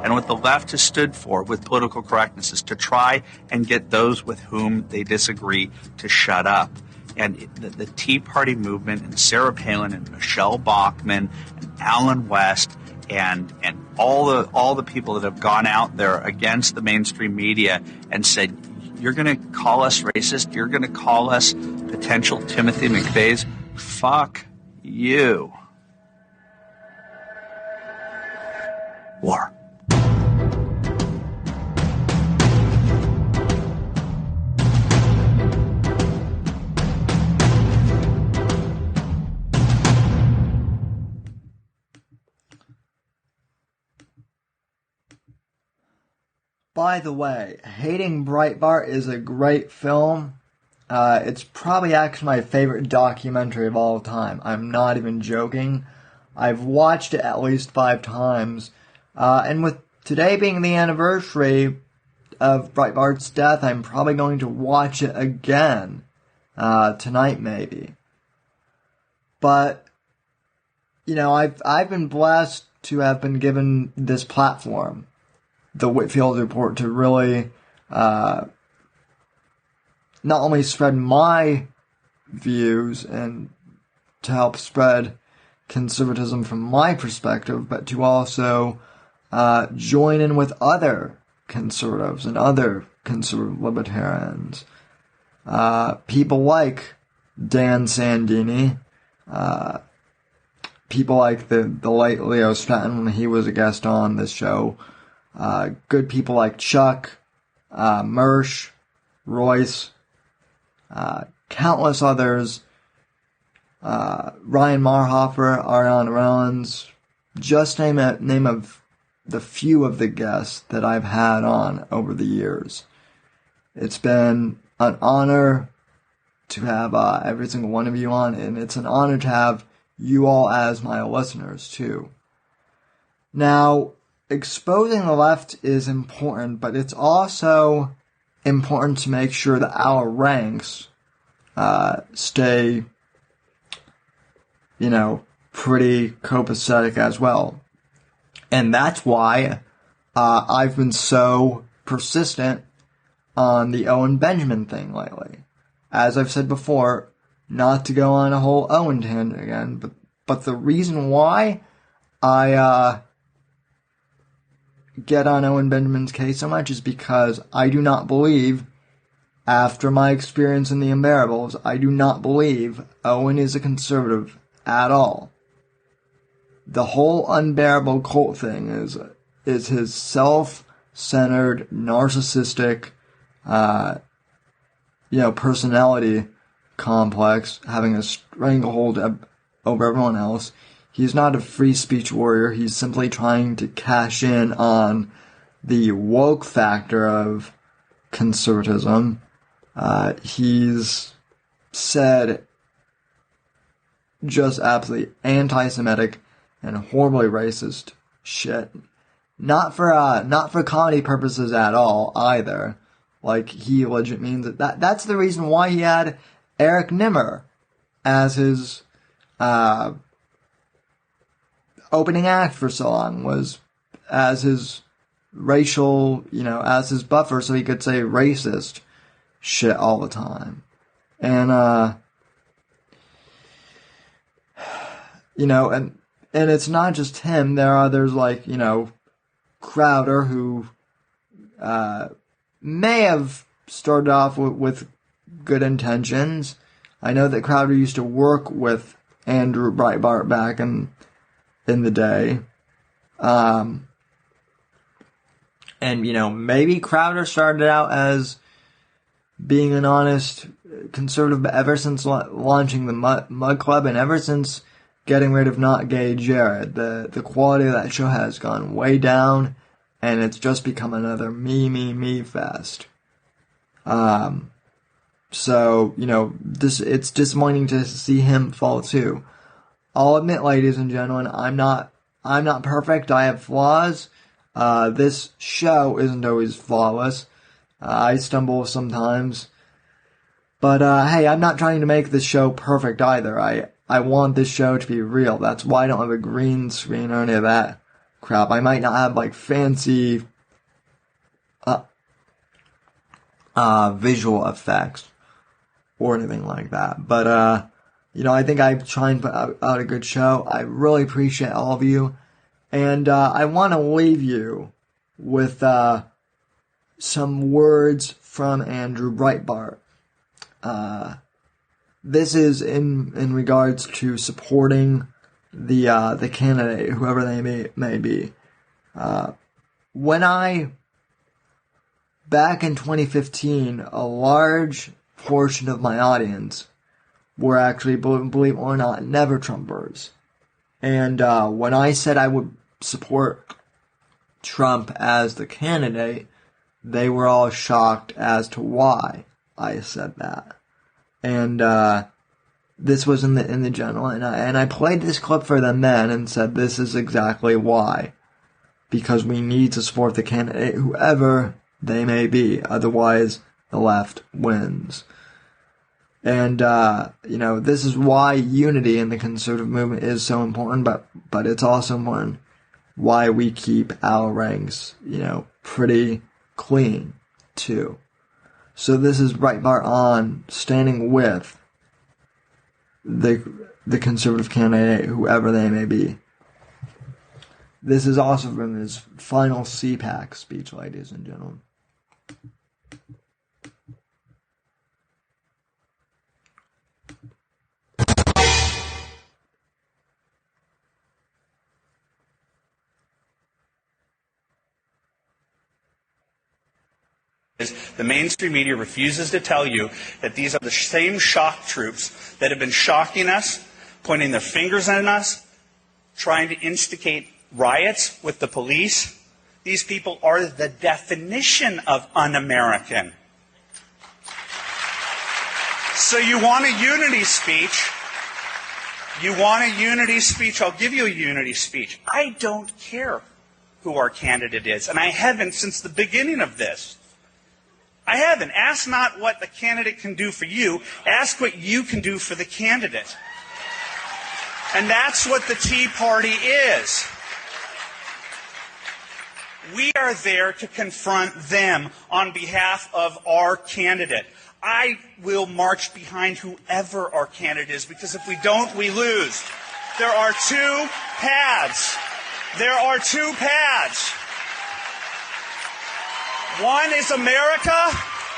And what the left has stood for with political correctness is to try and get those with whom they disagree to shut up. And the Tea Party movement and Sarah Palin and Michelle Bachmann and Alan West and all the people that have gone out there against the mainstream media and said, you're going to call us racist, you're going to call us potential Timothy McVeighs, fuck you. War. By the way, Hating Breitbart is a great film. It's probably actually my favorite documentary of all time. I'm not even joking. I've watched it at least 5 times. And with today being the anniversary of Breitbart's death, I'm probably going to watch it again. Tonight maybe. But, you know, I've been blessed to have been given this platform, the Whitfield Report, to really not only spread my views and to help spread conservatism from my perspective, but to also join in with other conservatives and other conservative libertarians. People like Dan Sandini, people like the late Leo Stratton when he was a guest on this show, good people like Chuck, Mersch, Royce, countless others, Ryan Marhofer, Ariana Rollins, just name the few of the guests that I've had on over the years. It's been an honor to have every single one of you on, and it's an honor to have you all as my listeners, too. Now, exposing the left is important, but it's also important to make sure that our ranks stay, pretty copacetic as well. And that's why I've been so persistent on the Owen Benjamin thing lately. As I've said before, not to go on a whole Owen tangent again, but the reason why I get on Owen Benjamin's case so much is because I do not believe, after my experience in the Unbearables, I do not believe Owen is a conservative at all. The whole unbearable cult thing is his self-centered, narcissistic, personality complex, having a stranglehold over everyone else. He's not a free speech warrior. He's simply trying to cash in on the woke factor of conservatism. He's said just absolutely anti-Semitic and horribly racist shit. Not for comedy purposes at all either. Like, he legit means it. That's the reason why he had Eric Nimmer as his opening act for so long, was as his racial, as his buffer, so he could say racist shit all the time. And and it's not just him. There are others like, Crowder, who may have started off with good intentions. I know that Crowder used to work with Andrew Breitbart back in the day. And, maybe Crowder started out as being an honest conservative, but ever since launching the Mud Club and ever since getting rid of Not Gay Jared, the quality of that show has gone way down, and it's just become another me fest. So, it's disappointing to see him fall too. I'll admit, ladies and gentlemen, I'm not perfect. I have flaws. This show isn't always flawless. I stumble sometimes. But, hey, I'm not trying to make this show perfect either. I want this show to be real. That's why I don't have a green screen or any of that crap. I might not have, fancy visual effects or anything like that. But, I think I try and put out a good show. I really appreciate all of you. And I want to leave you with some words from Andrew Breitbart. This is in regards to supporting the candidate, whoever they may be. Back in 2015, a large portion of my audience were actually, believe it or not, never Trumpers. And when I said I would support Trump as the candidate, they were all shocked as to why I said that. And this was in the journal, and I played this clip for them then and said this is exactly why. Because we need to support the candidate, whoever they may be. Otherwise, the left wins. And, this is why unity in the conservative movement is so important, but it's also important why we keep our ranks, pretty clean, too. So this is Breitbart on standing with the conservative candidate, whoever they may be. This is also from his final CPAC speech, ladies and gentlemen. The mainstream media refuses to tell you that these are the same shock troops that have been shocking us, pointing their fingers at us, trying to instigate riots with the police. These people are the definition of un-American. So you want a unity speech? You want a unity speech? I'll give you a unity speech. I don't care who our candidate is, and I haven't since the beginning of this. I haven't. Ask not what the candidate can do for you. Ask what you can do for the candidate. And that's what the Tea Party is. We are there to confront them on behalf of our candidate. I will march behind whoever our candidate is, because if we don't, we lose. There are two paths. There are two paths. One is America,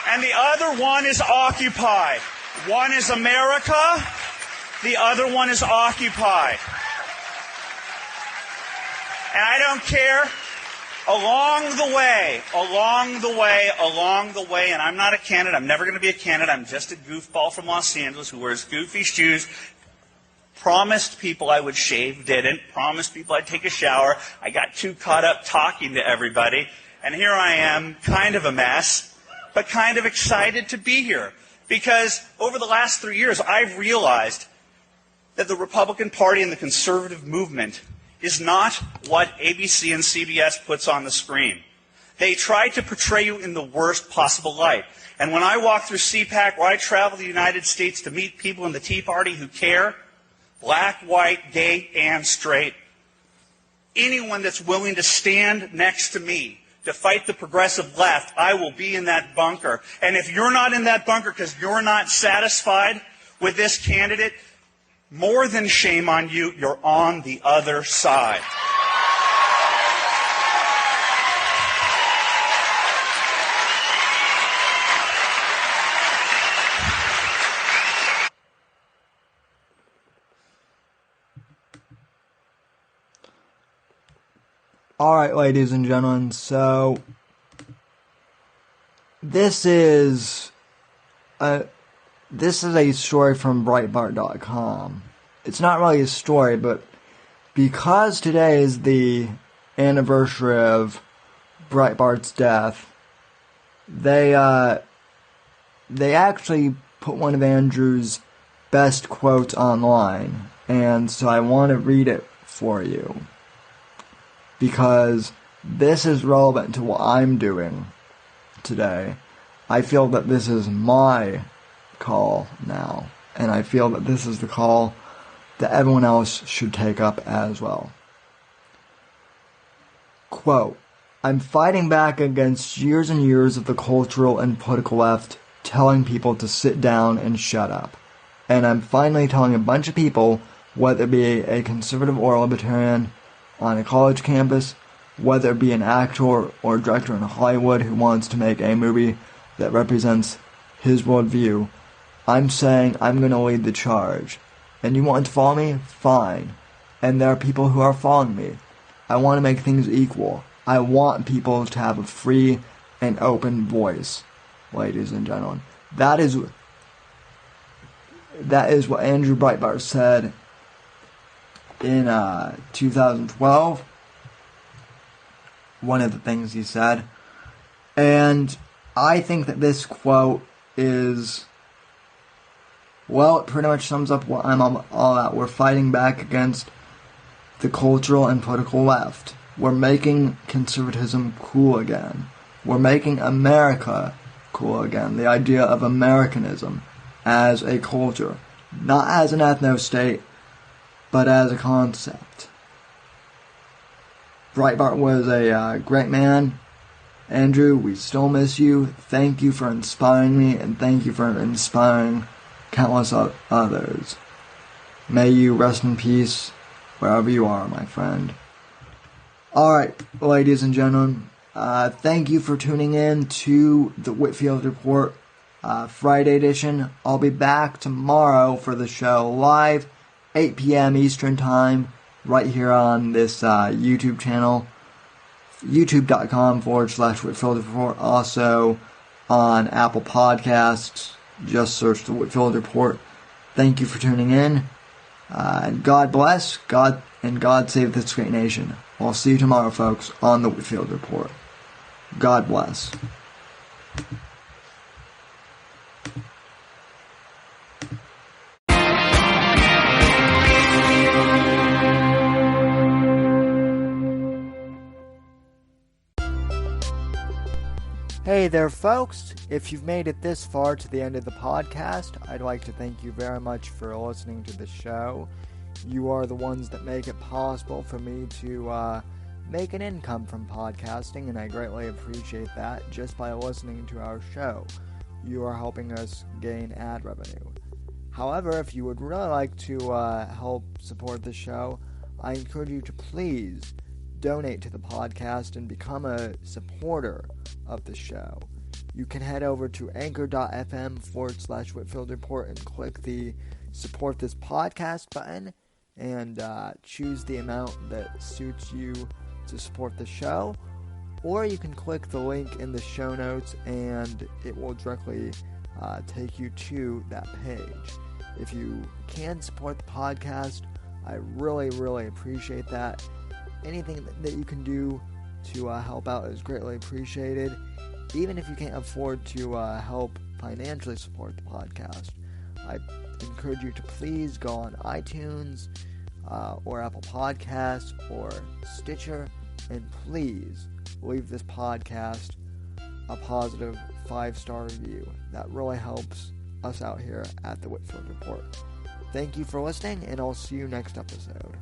and the other one is Occupy. One is America, the other one is Occupy. And I don't care. Along the way, and I'm not a candidate, I'm never going to be a candidate, I'm just a goofball from Los Angeles who wears goofy shoes, promised people I would shave, didn't, promised people I'd take a shower, I got too caught up talking to everybody, and here I am, kind of a mess, but kind of excited to be here, because over the last 3 years, I've realized that the Republican Party and the conservative movement is not what ABC and CBS puts on the screen. They try to portray you in the worst possible light. And when I walk through CPAC, where I travel the United States to meet people in the Tea Party who care, black, white, gay, and straight, anyone that's willing to stand next to me to fight the progressive left, I will be in that bunker. And if you're not in that bunker because you're not satisfied with this candidate, more than shame on you, you're on the other side. Alright, ladies and gentlemen, so this is a story from Breitbart.com. It's not really a story, but because today is the anniversary of Breitbart's death, they actually put one of Andrew's best quotes online, and so I want to read it for you, because this is relevant to what I'm doing today. I feel that this is my call now, and I feel that this is the call that everyone else should take up as well. Quote, I'm fighting back against years and years of the cultural and political left telling people to sit down and shut up. And I'm finally telling a bunch of people, whether it be a conservative or a libertarian on a college campus, whether it be an actor or director in Hollywood who wants to make a movie that represents his worldview, I'm saying I'm going to lead the charge. And you want to follow me? Fine. And there are people who are following me. I want to make things equal. I want people to have a free and open voice, ladies and gentlemen. That is what Andrew Breitbart said in 2012. One of the things he said. And I think that this quote is, well, it pretty much sums up what I'm all about. We're fighting back against the cultural and political left. We're making conservatism cool again. We're making America cool again. The idea of Americanism as a culture. Not as an ethno-state, but as a concept. Breitbart was a great man. Andrew, we still miss you. Thank you for inspiring me, and thank you for inspiring countless others. May you rest in peace wherever you are, my friend. Alright, ladies and gentlemen, thank you for tuning in to the Whitfield Report Friday edition. I'll be back tomorrow for the show live, 8 p.m. Eastern Time, right here on this YouTube channel, youtube.com/Whitfield Report. Also on Apple Podcasts, just search the Whitfield Report. Thank you for tuning in. And God bless, God save this great nation. I'll see you tomorrow, folks, on the Whitfield Report. God bless. Hey there, folks. If you've made it this far to the end of the podcast, I'd like to thank you very much for listening to the show. You are the ones that make it possible for me to make an income from podcasting, and I greatly appreciate that just by listening to our show. You are helping us gain ad revenue. However, if you would really like to help support the show, I encourage you to please donate to the podcast and become a supporter of the show. You can head over to anchor.fm/Whitfield Report and click the support this podcast button and choose the amount that suits you to support the show. Or you can click the link in the show notes and it will directly take you to that page. If you can support the podcast, I really, really appreciate that. Anything that you can do to help out is greatly appreciated. Even if you can't afford to help financially support the podcast, I encourage you to please go on iTunes or Apple Podcasts or Stitcher and please leave this podcast a positive 5-star review. That really helps us out here at the Whitfield Report. Thank you for listening, and I'll see you next episode.